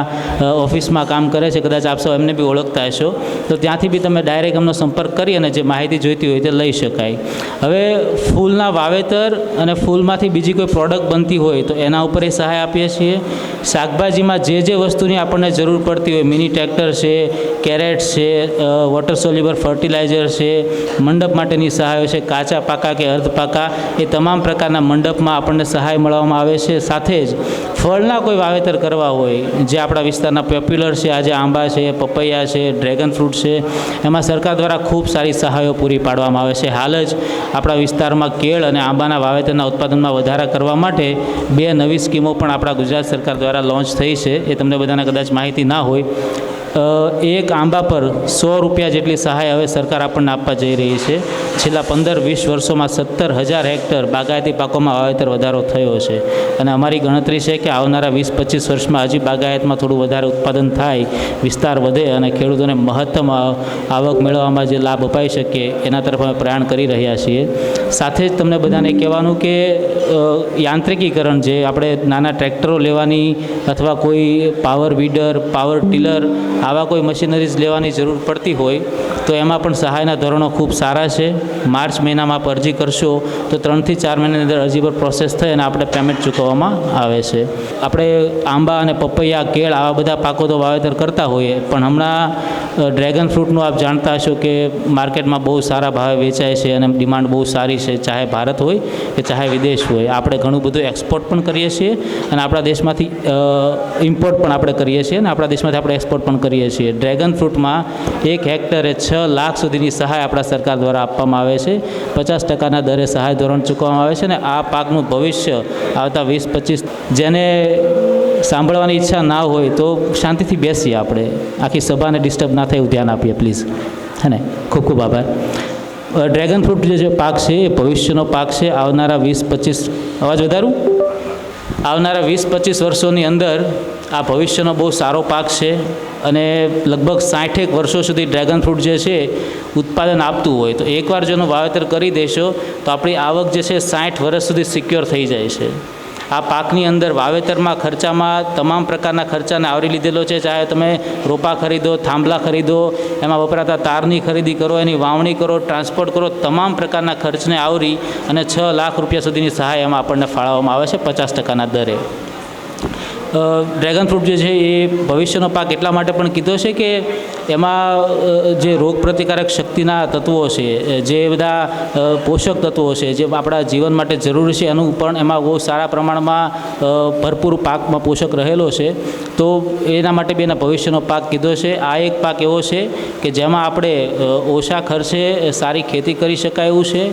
ઓફિસમાં કામ કરે છે, કદાચ આપ સૌ એમને બી ઓળખતા હશો, તો ત્યાંથી બી તમે ડાયરેક્ટ એમનો સંપર્ક કરી અને જે માહિતી જોઈતી હોય તે લઈ શકાય। હવે ફૂલના વાવેતર અને ફૂલમાંથી બીજી કોઈ પ્રોડક્ટ બનતી હોય તો એના ઉપર એ સહાય આપીએ છીએ। શાકભાજીમાં જે જે વસ્તુની આપણને જરૂર પડતી હોય, મિની ટ્રેક્ટર છે, કેરેટ છે, વોટર સોલ્યુબલ ફર્ટિલાઇઝર છે, મંડપ માટેની સહાયો છે, કાચા પાકા કે અર્ધ પાકા, એ તમામ પ્રકારના મંડપમાં આપણને સહાય મળવામાં આવે છે। સાથે જ ફળના કોઈ વાવેતર કરવા હોય, જે આપણા વિસ્તારના પોપ્યુલર છે, આજે આંબા છે, પપૈયા છે, ડ્રેગન ફ્રૂટ છે, એમાં સરકાર દ્વારા ખૂબ સારી સહાયો પૂરી પાડવામાં આવે છે। હાલ જ આપણા વિસ્તારમાં કેળ અને આંબાના વાવેતરના ઉત્પાદનમાં વધારા કરવા માટે 2 નવી સ્કીમો પણ આપણા ગુજરાત સરકાર દ્વારા લોન્ચ થઈ છે। એ તમને બધાને કદાચ માહિતી ના હોય। એક આંબા પર 100 રૂપિયા જેટલી સહાય હવે સરકાર આપણને આપવા જઈ રહી છે। છેલ્લા 15-20 વર્ષોમાં 17,000 હેક્ટર બાગાયતી પાકોમાં વાવેતર વધારો થયો છે અને અમારી ગણતરી છે કે આવનારા 20-25 વર્ષમાં હજી બાગાયતમાં થોડું વધારે ઉત્પાદન થાય, વિસ્તાર વધે અને ખેડૂતોને મહત્તમ આવક મેળવવામાં જે લાભ અપાઈ શકે એના તરફ અમે પ્રયાણ કરી રહ્યા છીએ। સાથે જ તમને બધાને કહેવાનું કે યાંત્રિકીકરણ, જે આપણે નાના ટ્રેક્ટરો લેવાની અથવા કોઈ પાવર વીડર, પાવર ટીલર, આવા કોઈ મશીનરીઝ લેવાની જરૂર પડતી હોય તો એમાં પણ સહાયના ધોરણો ખૂબ સારા છે। માર્ચ મહિનામાં આપ અરજી કરશો તો 3 થી 4 મહિનાની અંદર અરજી પર પ્રોસેસ થઈ અને આપણે પેમેન્ટ ચૂકવવામાં આવે છે। આપણે આંબા અને પપૈયા, કેળ આવા બધા પાકો તો વાવેતર કરતા હોઈએ, પણ હમણાં ડ્રેગન ફ્રૂટનું આપ જાણતા હશો કે માર્કેટમાં બહુ સારા ભાવે વેચાય છે અને ડિમાન્ડ બહુ સારી છે, ચાહે ભારત હોય કે ચાહે વિદેશ હોય। આપણે ઘણું બધું એક્સપોર્ટ પણ કરીએ છીએ અને આપણા દેશમાંથી ઇમ્પોર્ટ પણ આપણે કરીએ છીએ અને આપણા દેશમાંથી આપણે એક્સપોર્ટ પણ કરીએ કરીએ છીએ. ડ્રેગન ફ્રૂટમાં 1 હેક્ટરે 6 લાખ સુધીની સહાય આપણા સરકાર દ્વારા આપવામાં આવે છે. 50% દરે સહાય ધોરણ ચૂકવવામાં આવે છે અને આ પાકનું ભવિષ્ય આવતા 20-25 જેને સાંભળવાની ઈચ્છા ના હોય તો શાંતિથી બેસીએ, આપણે આખી સભાને ડિસ્ટર્બ ના થાય એવું ધ્યાન આપીએ પ્લીઝ. હે ને? ખૂબ ખૂબ આભાર. ડ્રેગન ફ્રૂટ જે પાક છે એ ભવિષ્યનો પાક છે. આવનારા 20-25 અવાજ વધારું, આવનારા 20-25 વર્ષોની અંદર આ ભવિષ્યનો બહુ સારો પાક છે અને લગભગ 60 વર્ષો સુધી ડ્રેગન ફ્રૂટ જે છે ઉત્પાદન આપતું હોય. તો એકવાર જેનું વાવેતર કરી દેશો તો આપણી આવક જે છે 60 વર્ષ સુધી સિક્યોર થઈ જાય છે. આ પાકની અંદર વાવેતરમાં ખર્ચામાં તમામ પ્રકારના ખર્ચાને આવરી લીધેલો છે. ચાહે તમે રોપા ખરીદો, થાંભલા ખરીદો, એમાં વપરાતા તારની ખરીદી કરો, એની વાવણી કરો, ટ્રાન્સપોર્ટ કરો, તમામ પ્રકારના ખર્ચને આવરી અને 6 લાખ રૂપિયા સુધીની સહાય એમાં આપણને ફાળવવામાં આવે છે 50% દરે. ડ્રેગન ફ્રૂટ જે છે એ ભવિષ્યનો પાક એટલા માટે પણ કીધો છે કે એમાં જે રોગ પ્રતિકારક શક્તિના તત્વો છે, જે બધા પોષક તત્વો છે જે આપણા જીવન માટે જરૂરી છે, એનું પણ એમાં બહુ સારા પ્રમાણમાં ભરપૂર પાકમાં પોષક રહેલો છે. તો એના માટે બી એના ભવિષ્યનો પાક કીધો છે. આ એક પાક એવો છે કે જેમાં આપણે ઓછા ખર્ચે સારી ખેતી કરી શકાય એવું છે.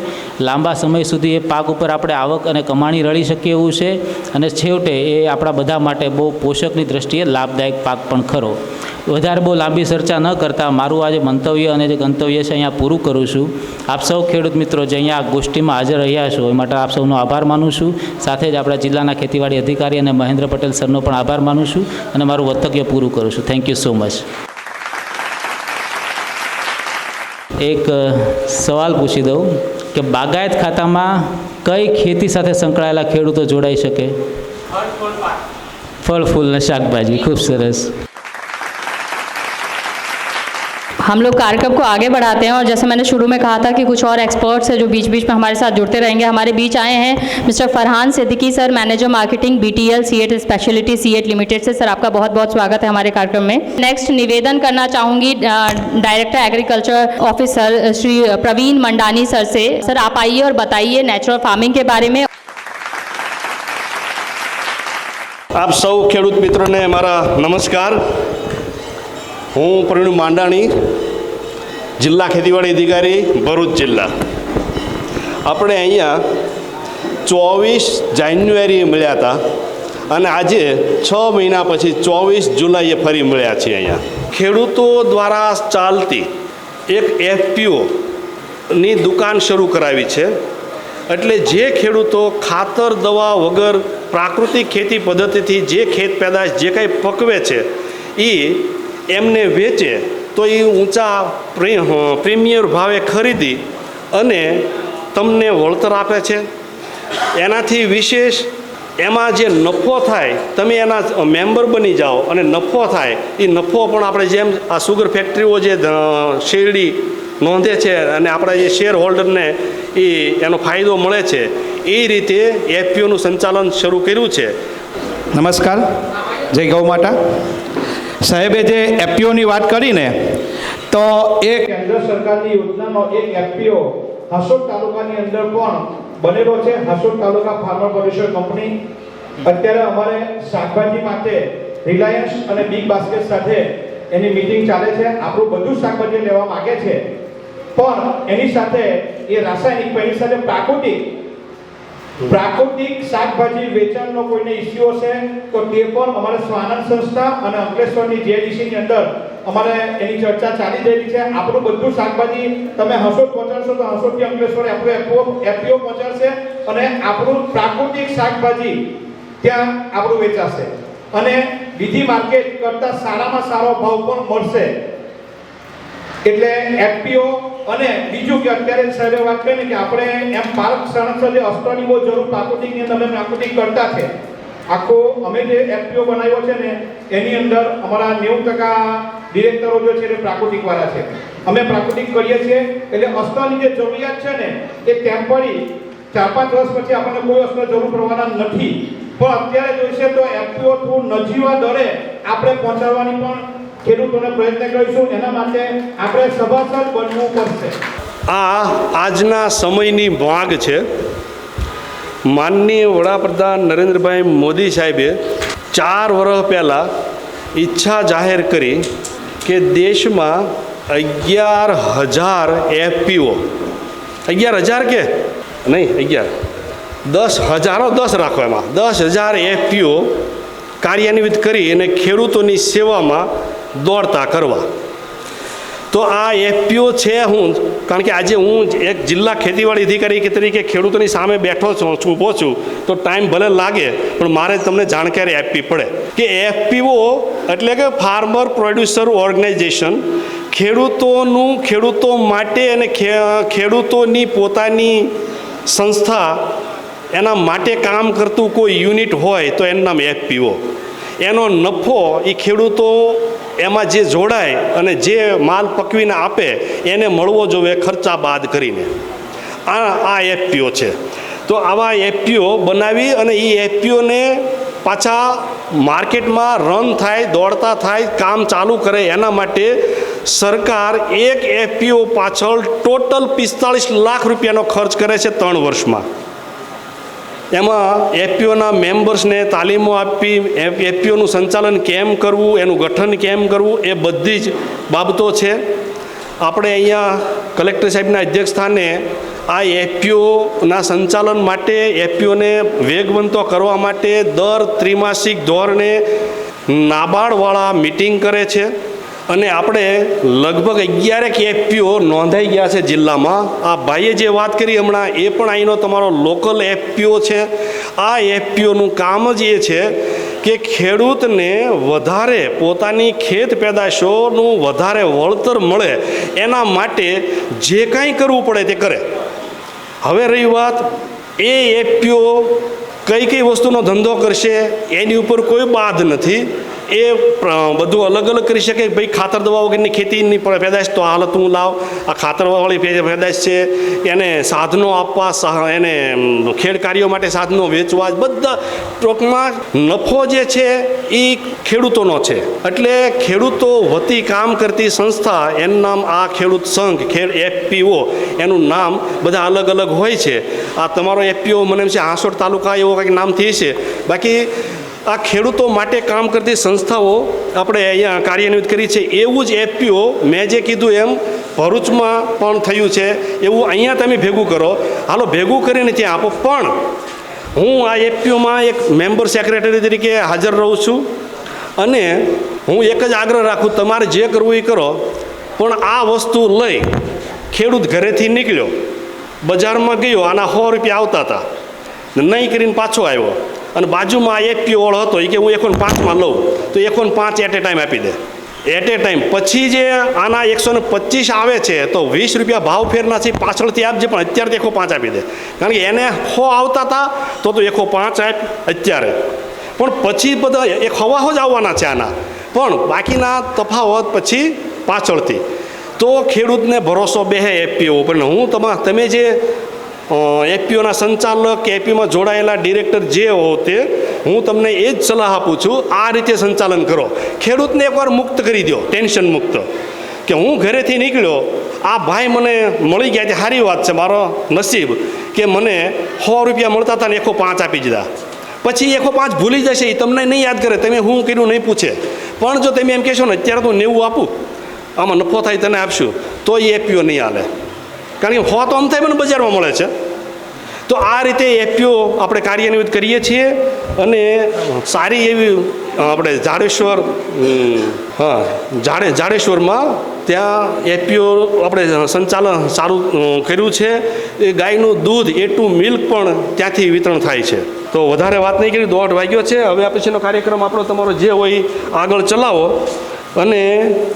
લાંબા સમય સુધી એ પાક ઉપર આપણે આવક અને કમાણી રળી શકીએ એવું છે અને છેવટે એ આપણા બધા માટે બહુ પોષકની દ્રષ્ટિએ લાભદાયક પાક પણ ખરો. વધારે બહુ લાંબી ચર્ચા ન કરતાં મારું આ જે મંતવ્ય અને જે ગંતવ્ય છે અહીંયા પૂરું કરું છું. આપ સૌ ખેડૂત મિત્રો જે અહીંયા આ ગોષ્ઠીમાં હાજર રહ્યા છો એ માટે આપ સૌનો આભાર માનું છું. સાથે જ આપણા જિલ્લાના ખેતીવાડી અધિકારી અને મહેન્દ્ર પટેલ સરનો પણ આભાર માનું છું અને મારું વક્તવ્ય પૂરું કરું છું. Thank you so much. એક સવાલ પૂછી દઉં કે બાગાયત ખાતામાં કઈ ખેતી સાથે સંકળાયેલા ખેડૂતો જોડાઈ શકે? फल फूल ने शाकभाजी. खूब सरस. हम लोग कार्यक्रम को आगे बढ़ाते हैं और जैसे मैंने शुरू में कहा था कि कुछ और एक्सपर्ट्स हैं जो बीच बीच में हमारे साथ जुड़ते रहेंगे. हमारे बीच आए हैं mister Farhan Siddiqui sir, manager marketing BTL CEAT speciality CEAT limited से. सर आपका बहुत बहुत स्वागत है हमारे कार्यक्रम में. नेक्स्ट निवेदन करना चाहूँगी director agriculture officer Shri Praveen Mandani sir से. सर आप आइए और बताइए नेचुरल फार्मिंग के बारे में. આપ સૌ ખેડૂત મિત્રોને મારા નમસ્કાર. હું પ્રવીણ માંડાણી, જિલ્લા ખેતીવાડી અધિકારી, ભરૂચ જિલ્લા. આપણે અહીંયા 24 જાન્યુઆરીએ મળ્યા હતા અને આજે 6 મહિના પછી 24 જુલાઈએ ફરી મળ્યા છીએ. અહીંયા ખેડૂતો દ્વારા ચાલતી એક FPOની દુકાન શરૂ કરાવી છે. એટલે જે ખેડૂતો ખાતર દવા વગર પ્રાકૃતિક ખેતી પદ્ધતિથી જે ખેત પેદાશ જે કંઈ પકવે છે એ એમને વેચે તો એ ઊંચા પ્રીમિયમ ભાવે ખરીદી અને તમને વળતર આપે છે. એનાથી વિશેષ એમાં જે નફો થાય, તમે એના મેમ્બર બની જાઓ અને નફો થાય, એ નફો પણ આપણે જેમ આ સુગર ફેક્ટરીઓ જે શેરડી નોંધે છે અને આપણા જે શેર હોલ્ડરને એનો ફાયદો મળે છે, એ રીતે FPOનું સંચાલન શરૂ કર્યું છે. નમસ્કાર, જય ગૌ માતા. સાહેબે જે FPOની વાત કરીને તો એક કેન્દ્ર સરકારની યોજનાનો એક FPO હાસોટ તાલુકાની અંદર પણ બનેલો છે. હાસોટ તાલુકા ફાર્મર પ્રોડ્યુસર કંપની અત્યારે અમારે શાકભાજી માટે રિલાયન્સ અને બિગ બાસ્કેટ સાથે એની મીટિંગ ચાલે છે. આપણું બધું શાકભાજી લેવા માગે છે પણ એની સાથે એ રાસાયણિક એની સાથે પ્રાકૃતિક શાકભાજી વેચાણનો કોઈને ઇસ્યુ હશે તો તે પણ અમારે સ્વાનંદ સંસ્થા અને અંકલેશ્વરની JDCની અંદર અમારે એની ચર્ચા ચાલી રહેલી છે. આપણું બધું શાકભાજી તમે હસોટ પહોંચાડશો તો હસોટથી અંકલેશ્વર આપણું FPO પહોંચાડશે અને આપણું પ્રાકૃતિક શાકભાજી ત્યાં આપણું વેચાશે અને બીજી માર્કેટ કરતાં સારામાં સારો ભાવ પણ મળશે. એટલે FPO અને બીજું કે અત્યારે સાહેબે વાત કરી કે આપણે એમ પાર્ક સંરક્ષણ જે અસ્તરની બહુ જરૂર પ્રાકૃતિકની અંદર અમે પ્રાકૃતિક કરતા છે. આખો અમે જે FPO બનાવ્યો છે ને એની અંદર અમારા 90% ડિરેક્ટરો જે છે એ પ્રાકૃતિક વાળા છે. અમે પ્રાકૃતિક કરીએ છીએ એટલે અસ્તરની જે જરૂરિયાત છે ને એ ટેમ્પરરી 4-5 વર્ષ પછી આપણને કોઈ અસ્ત્ર જરૂર પડવાના નથી. પણ અત્યારે જોઈશે તો FPO થ્રુ નજીવા દરે આપણે પહોંચાડવાની પણ ખેડૂતોને પ્રયત્ન કરીશું. એના માટે આપણે સભાસદ બનવું પડશે. આ આજના સમયની માંગ છે. માનનીય વડાપ્રધાન નરેન્દ્રભાઈ મોદી સાહેબે 4 વર્ષ પહેલાં ઈચ્છા જાહેર કરી કે દેશમાં 11,000 FPO, 11,000 કે નહીં 10,000 10 રાખો, એમાં 10,000 FPO કાર્યાન્વિત કરી અને ખેડૂતોની સેવામાં દોડતા કરવા. તો આ FPO છે હું, કારણ કે આજે હું એક જિલ્લા ખેતીવાડી અધિકારી તરીકે ખેડૂતોની સામે બેઠો છું, ઊભો છું, તો ટાઈમ ભલે લાગે પણ મારે તમને જાણકારી આપવી પડે કે FPO એટલે કે ફાર્મર પ્રોડ્યુસર ઓર્ગેનાઇઝેશન ખેડૂતો માટે અને ખેડૂતોની પોતાની સંસ્થા એના માટે કામ કરતું કોઈ યુનિટ હોય તો એનું નામ FPO. એનો નફો એ ખેડૂતો એમાં જે જોડાય અને જે માલ પકવીને આપે એને મળવો જોઈએ ખર્ચા બાદ કરીને. આ FPO છે. તો આવા FPO બનાવી અને એ FPOને પાછા માર્કેટમાં રન થાય, દોડતા થાય, કામ ચાલુ કરે, એના માટે સરકાર એક FPO પાછળ ટોટલ 45 લાખ રૂપિયાનો ખર્ચ કરે છે 3 વર્ષમાં. એમાં FPOના મેમ્બર્સને તાલીમો આપવી, FPOનું સંચાલન કેમ કરવું, એનું ગઠન કેમ કરવું, એ બધી જ બાબતો છે. આપણે અહીંયા કલેક્ટર સાહેબના અધ્યક્ષસ્થાને આ FPOના સંચાલન માટે, FPOને વેગવંતો કરવા માટે દર ત્રિમાસિક ધોરણે નાબાર્ડવાળા મિટિંગ કરે છે. અને આપણે લગભગ 11 FPO નોંધાઈ ગયા છે જિલ્લામાં. આ ભાઈએ જે વાત કરી હમણાં એ પણ અહીંનો તમારો લોકલ FPO છે. આ FPOનું કામ જ એ છે કે ખેડૂતને વધારે પોતાની ખેત પેદાશોનું વધારે વળતર મળે એના માટે જે કાંઈ કરવું પડે તે કરે. હવે રહી વાત એ FPO કઈ વસ્તુનો ધંધો કરશે એની ઉપર કોઈ બાદ નથી. એ બધું અલગ અલગ કરી શકે. ભાઈ ખાતર દવા વગરની ખેતીની પેદાશ તો હાલત હું લાવ, આ ખાતરવાળી પેદાશ છે, એને સાધનો આપવા, એને ખેડ કાર્યો માટે સાધનો વેચવા, બધા ટૂંકમાં નફો જે છે એ ખેડૂતોનો છે. એટલે ખેડૂતો વતી કામ કરતી સંસ્થા, એનું નામ આ ખેડૂત સંઘ FPO, એનું નામ બધા અલગ અલગ હોય છે. આ તમારો FPO મને એમ છે હાંસોડ તાલુકા એવો કંઈક નામથી છે. બાકી આ ખેડૂતો માટે કામ કરતી સંસ્થાઓ આપણે અહીંયા કાર્યાન્વિત કરી છે. એવું જ FPO મેં જે કીધું એમ ભરૂચમાં પણ થયું છે. એવું અહીંયા તમે ભેગું કરો, હાલો ભેગું કરીને ત્યાં આપો. પણ હું આ FPOમાં એક મેમ્બર સેક્રેટરી તરીકે હાજર રહું છું અને હું એક જ આગ્રહ રાખું, તમારે જે કરવું એ કરો, પણ આ વસ્તુ લઈ ખેડૂત ઘરેથી નીકળ્યો, બજારમાં ગયો, આના 100 રૂપિયા આવતા હતા, નહીં કરીને પાછો આવ્યો અને બાજુમાં FPO વાળો હતો, એ કે હું 105માં લઉં, તો 105 એટ એ ટાઈમ આપી દે. એટ એ ટાઈમ પછી જે આના 125 આવે છે તો 20 રૂપિયા ભાવ ફેરના છે પાછળથી આપજે, પણ અત્યારે 105 આપી દે. કારણ કે એને 100 આવતા હતા તો 105 આપ અત્યારે. પણ પછી બધા 105 જ આવવાના છે આના, પણ બાકીના તફાવત પછી પાછળથી. તો ખેડૂતને ભરોસો બેહે FPO. પણ હું તમે જે FPOના સંચાલક કે FPOમાં જોડાયેલા ડિરેક્ટર જે હો તે હું તમને એ જ સલાહ આપું છું, આ રીતે સંચાલન કરો. ખેડૂતને એકવાર મુક્ત કરી દો, ટેન્શન મુક્ત, કે હું ઘરેથી નીકળ્યો, આ ભાઈ મને મળી ગયા, સારી વાત છે, મારો નસીબ કે મને 100 રૂપિયા મળતા હતા ને 105 આપી દીધા. પછી 105 ભૂલી જશે, એ તમને નહીં યાદ કરે, તમે હું કર્યું નહીં પૂછે. પણ જો તમે એમ કહેશો ને અત્યારે તો 90 આપું, આમાં નફો થાય તને આપશું, તો એ FPO નહીં હાલે. કારણ કે 100 તો આમ થાય મને બજારમાં મળે છે. તો આ રીતે FPO આપણે કાર્યાન્વિત કરીએ છીએ. અને સારી એવી આપણે જાડેશ્વરમાં ત્યાં FPO આપણે સંચાલન સારું કર્યું છે. એ ગાયનું દૂધ A2 મિલ્ક પણ ત્યાંથી વિતરણ થાય છે. તો વધારે વાત નહીં કરી, 1:30 વાગ્યો છે. હવે આ પછીનો કાર્યક્રમ આપણો તમારો જે હોય આગળ ચલાવો. અને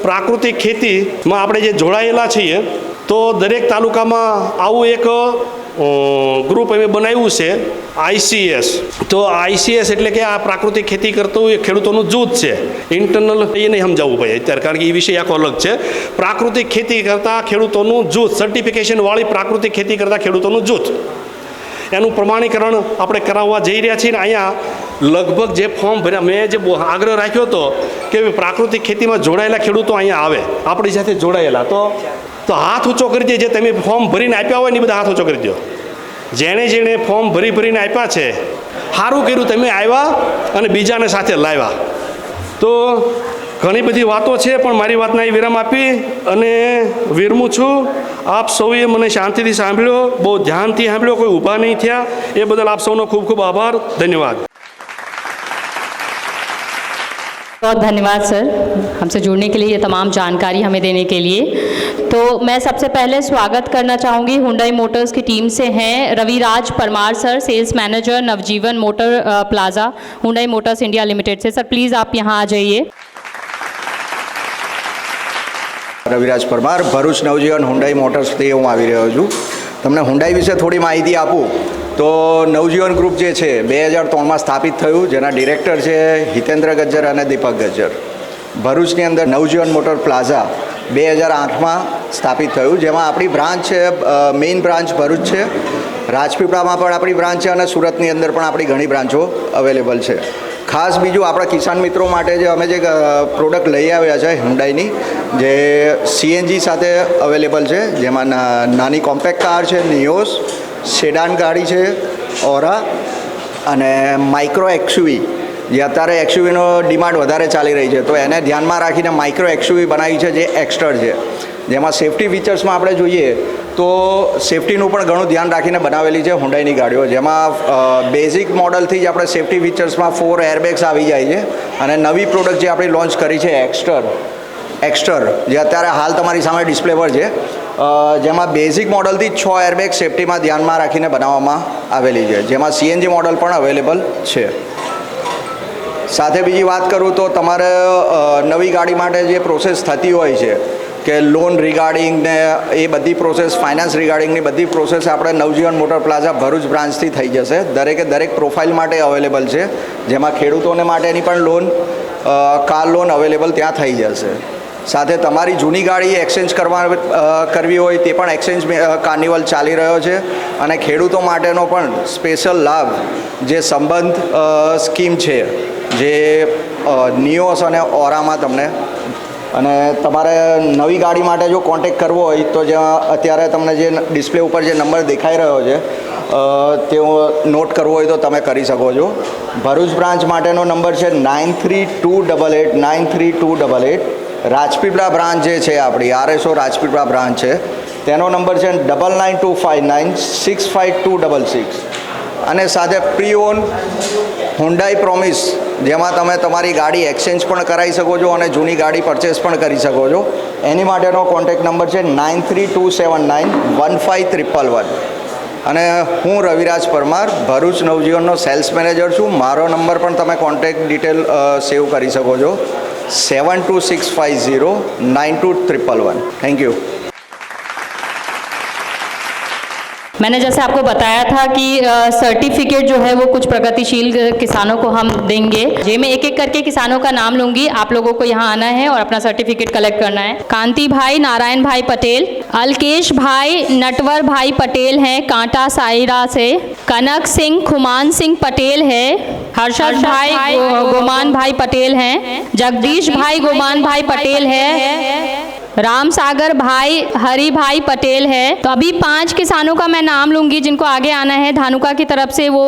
પ્રાકૃતિક ખેતીમાં આપણે જે જોડાયેલા છીએ તો દરેક તાલુકામાં આવું એક ગ્રુપ અમે બનાવ્યું છે, ICS. તો ICS એટલે કે આ પ્રાકૃતિક ખેતી કરતું એ ખેડૂતોનું જૂથ છે. ઇન્ટરનલ એ નહીં સમજાવવું ભાઈ અત્યારે, કારણ કે એ વિષય આખો અલગ છે. પ્રાકૃતિક ખેતી કરતા ખેડૂતોનું જૂથ, સર્ટિફિકેશનવાળી પ્રાકૃતિક ખેતી કરતા ખેડૂતોનું જૂથ, એનું પ્રમાણીકરણ આપણે કરાવવા જઈ રહ્યા છીએ. અહીંયા લગભગ જે ફોર્મ ભર્યા, મેં જે આગ્રહ રાખ્યો હતો કે પ્રાકૃતિક ખેતીમાં જોડાયેલા ખેડૂતો અહીંયા આવે, આપણી સાથે જોડાયેલા, તો હાથ ઊંચો કરી દે. જે તમે ફોર્મ ભરીને આપ્યા હોય ને એ બધા હાથ ઊંચો કરી દો. જેણે ફોર્મ ભરીને આપ્યા છે, સારું કર્યું તમે આવ્યા અને બીજાને સાથે લાવ્યા. તો ઘણી બધી વાતો છે, પણ મારી વાતને અહીં વિરામ આપી અને વિરમું છું. આપ સૌએ મને શાંતિથી સાંભળ્યો, બહુ ધ્યાનથી સાંભળ્યો, કોઈ ઊભા નહીં થયા. એ બદલ આપ સૌનો ખૂબ ખૂબ આભાર. ધન્યવાદ. बहुत धन्यवाद सर, हमसे जुड़ने के लिए, ये तमाम जानकारी हमें देने के लिए. तो मैं सबसे पहले स्वागत करना चाहूँगी हुंडई मोटर्स की टीम से हैं Raviraj Parmar sir, sales manager Navjivan motor plaza Hyundai motors India limited से. सर प्लीज़ आप यहाँ आ जाइए. રવિરાજ પરમાર, ભરૂચ નવજીવન હુંડાઈ મોટર્સથી હું આવી રહ્યો છું. તમને હુંડાઈ વિશે થોડી માહિતી આપું તો નવજીવન ગ્રુપ જે છે 2003માં સ્થાપિત થયું, જેના ડિરેક્ટર છે હિતેન્દ્ર ગજ્જર અને દીપક ગજ્જર. ભરૂચની અંદર નવજીવન મોટર પ્લાઝા 2008માં સ્થાપિત થયું, જેમાં આપણી બ્રાન્ચ છે, મેઇન બ્રાન્ચ ભરૂચ છે, રાજપીપળામાં પણ આપણી બ્રાન્ચ છે અને સુરતની અંદર પણ આપણી ઘણી બ્રાન્ચો અવેલેબલ છે. ખાસ બીજું આપણા કિસાન મિત્રો માટે જે અમે જે પ્રોડક્ટ લઈ આવ્યા છે હુંડાઈની, જે સીએનજી સાથે અવેલેબલ છે, જેમાં નાની કોમ્પેક્ટ કાર છે નિયોસ, સેડાન ગાડી છે ઓરા અને માઇક્રો એક્સયુવી, જે અત્યારે એક્સયુવીનો ડિમાન્ડ વધારે ચાલી રહી છે, તો એને ધ્યાનમાં રાખીને માઇક્રો એક્સયુવી બનાવી છે જે એક્સ્ટર છે. જેમાં સેફ્ટી ફીચર્સમાં આપણે જોઈએ તો સેફ્ટીનું પણ ઘણું ધ્યાન રાખીને બનાવેલી છે હુંડાઈની ગાડીઓ, જેમાં બેઝિક મોડલથી જ આપણે સેફ્ટી ફીચર્સમાં 4 એરબેગ્સ આવી જાય છે. અને નવી પ્રોડક્ટ જે આપણે લોન્ચ કરી છે એક્સ્ટર, જે અત્યારે હાલ તમારી સામે ડિસ્પ્લે પર છે, જેમાં બેઝિક મોડલથી 6 એરબેગ સેફ્ટીમાં ધ્યાનમાં રાખીને બનાવવામાં આવેલી છે, જેમાં સીએનજી મોડલ પણ અવેલેબલ છે. સાથે બીજી વાત કરું તો તમારે નવી ગાડી માટે જે પ્રોસેસ થતી હોય છે કે લોન રિગાર્ડિંગ ને એ બધી પ્રોસેસ, ફાઇનાન્સ રિગાર્ડિંગની બધી પ્રોસેસ આપણે નવજીવન મોટર પ્લાઝા ભરૂચ બ્રાન્ચથી થઈ જશે. દરેક પ્રોફાઇલ માટે અવેલેબલ છે, જેમાં ખેડૂતોને માટેની પણ લોન, કાર લોન અવેલેબલ ત્યાં થઈ જશે. સાથે તમારી જૂની ગાડી એક્સચેન્જ કરવી હોય તે પણ એક્સચેન્જ કાર્નિવલ ચાલી રહ્યો છે. અને ખેડૂતો માટેનો પણ સ્પેશિયલ લાભ જે સંબંધ સ્કીમ છે, જે નિયોસ અને ઓરામાં તમને, અને તમારે નવી ગાડી માટે જો કોન્ટેક્ટ કરવો હોય તો જ્યાં અત્યારે તમને જે ડિસ્પ્લે ઉપર જે નંબર દેખાઈ રહ્યો છે તેઓ નોટ કરવો હોય તો તમે કરી શકો છો. ભરૂચ બ્રાન્ચ માટેનો નંબર છે 9328893288. રાજપીપળા બ્રાન્ચ જે છે આપણી RSO રાજપીપળા બ્રાન્ચ છે, તેનો નંબર છે 9925965266. અને સાથે પ્રી ઓન હુંડાઈ પ્રોમિસ, જેમાં તમે તમારી ગાડી એક્સચેન્જ પણ કરાવી શકો છો અને જૂની ગાડી પરચેસ પણ કરી શકો છો. એની માટેનો કોન્ટેક્ટ નંબર છે 9327915311. અને હું રવિરાજ પરમાર, ભરૂચ નવજીવનનો સેલ્સ મેનેજર છું. મારો નંબર પણ તમે કોન્ટેક્ટ ડિટેલ સેવ કરી શકો છો, 7265092311. Thank you. मैंने जैसे आपको बताया था कि सर्टिफिकेट जो है वो कुछ प्रगतिशील किसानों को हम देंगे. ये मैं एक एक करके किसानों का नाम लूंगी, आप लोगों को यहाँ आना है और अपना सर्टिफिकेट कलेक्ट करना है. कांति भाई नारायण भाई पटेल, अलकेश भाई नटवर भाई पटेल हैं कांटा साइरा से, कनक सिंह खुमान सिंह पटेल है, हर्षद भाई गोमान भाई पटेल हैं, जगदीश भाई गोमान भाई पटेल है, राम सागर भाई हरि भाई पटेल है. तो अभी 5 किसानों का मैं नाम लूंगी जिनको आगे आना है, धानुका की तरफ से वो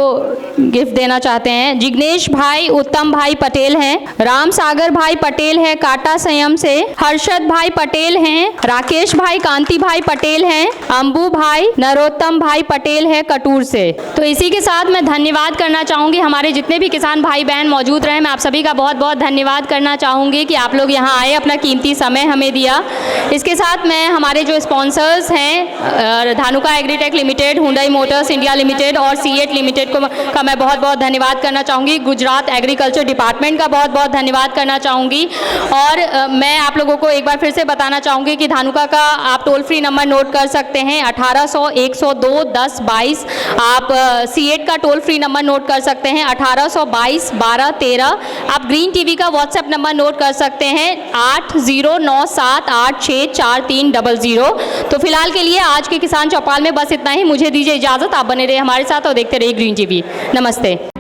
गिफ्ट देना चाहते हैं. जिग्नेश भाई उत्तम भाई पटेल हैं, राम सागर भाई पटेल है काटा संयम से, हर्षद भाई पटेल हैं, राकेश भाई कांति भाई पटेल हैं, अंबू भाई नरोत्तम भाई पटेल है कटूर से. तो इसी के साथ मैं धन्यवाद करना चाहूँगी हमारे जितने भी किसान भाई बहन मौजूद रहे, मैं आप सभी का बहुत बहुत धन्यवाद करना चाहूँगी कि आप लोग यहाँ आए, अपना कीमती समय हमें दिया. इसके साथ मैं हमारे जो स्पॉन्सर्स हैं Dhanuka agritech limited, Hyundai motors India limited और सीएट लिमिटेड का मैं बहुत बहुत धन्यवाद करना चाहूँगी. गुजरात एग्रीकल्चर डिपार्टमेंट का बहुत बहुत धन्यवाद करना चाहूँगी. और मैं आप लोगों को एक बार फिर से बताना चाहूँगी कि धानुका का आप टोल फ्री नंबर नोट कर सकते हैं 1800-102-1022. आप सीएट का टोल फ्री नंबर नोट कर सकते हैं 1822-1213. आप ग्रीन टीवी का व्हाट्सएप नंबर नोट कर सकते हैं 8097864300. तो फिलहाल के लिए आज के किसान चौपाल में बस इतना ही. मुझे दीजिए इजाज़त, आप बने रहे हमारे साथ और देखते रहिए ग्रीन टीवी. नमस्ते.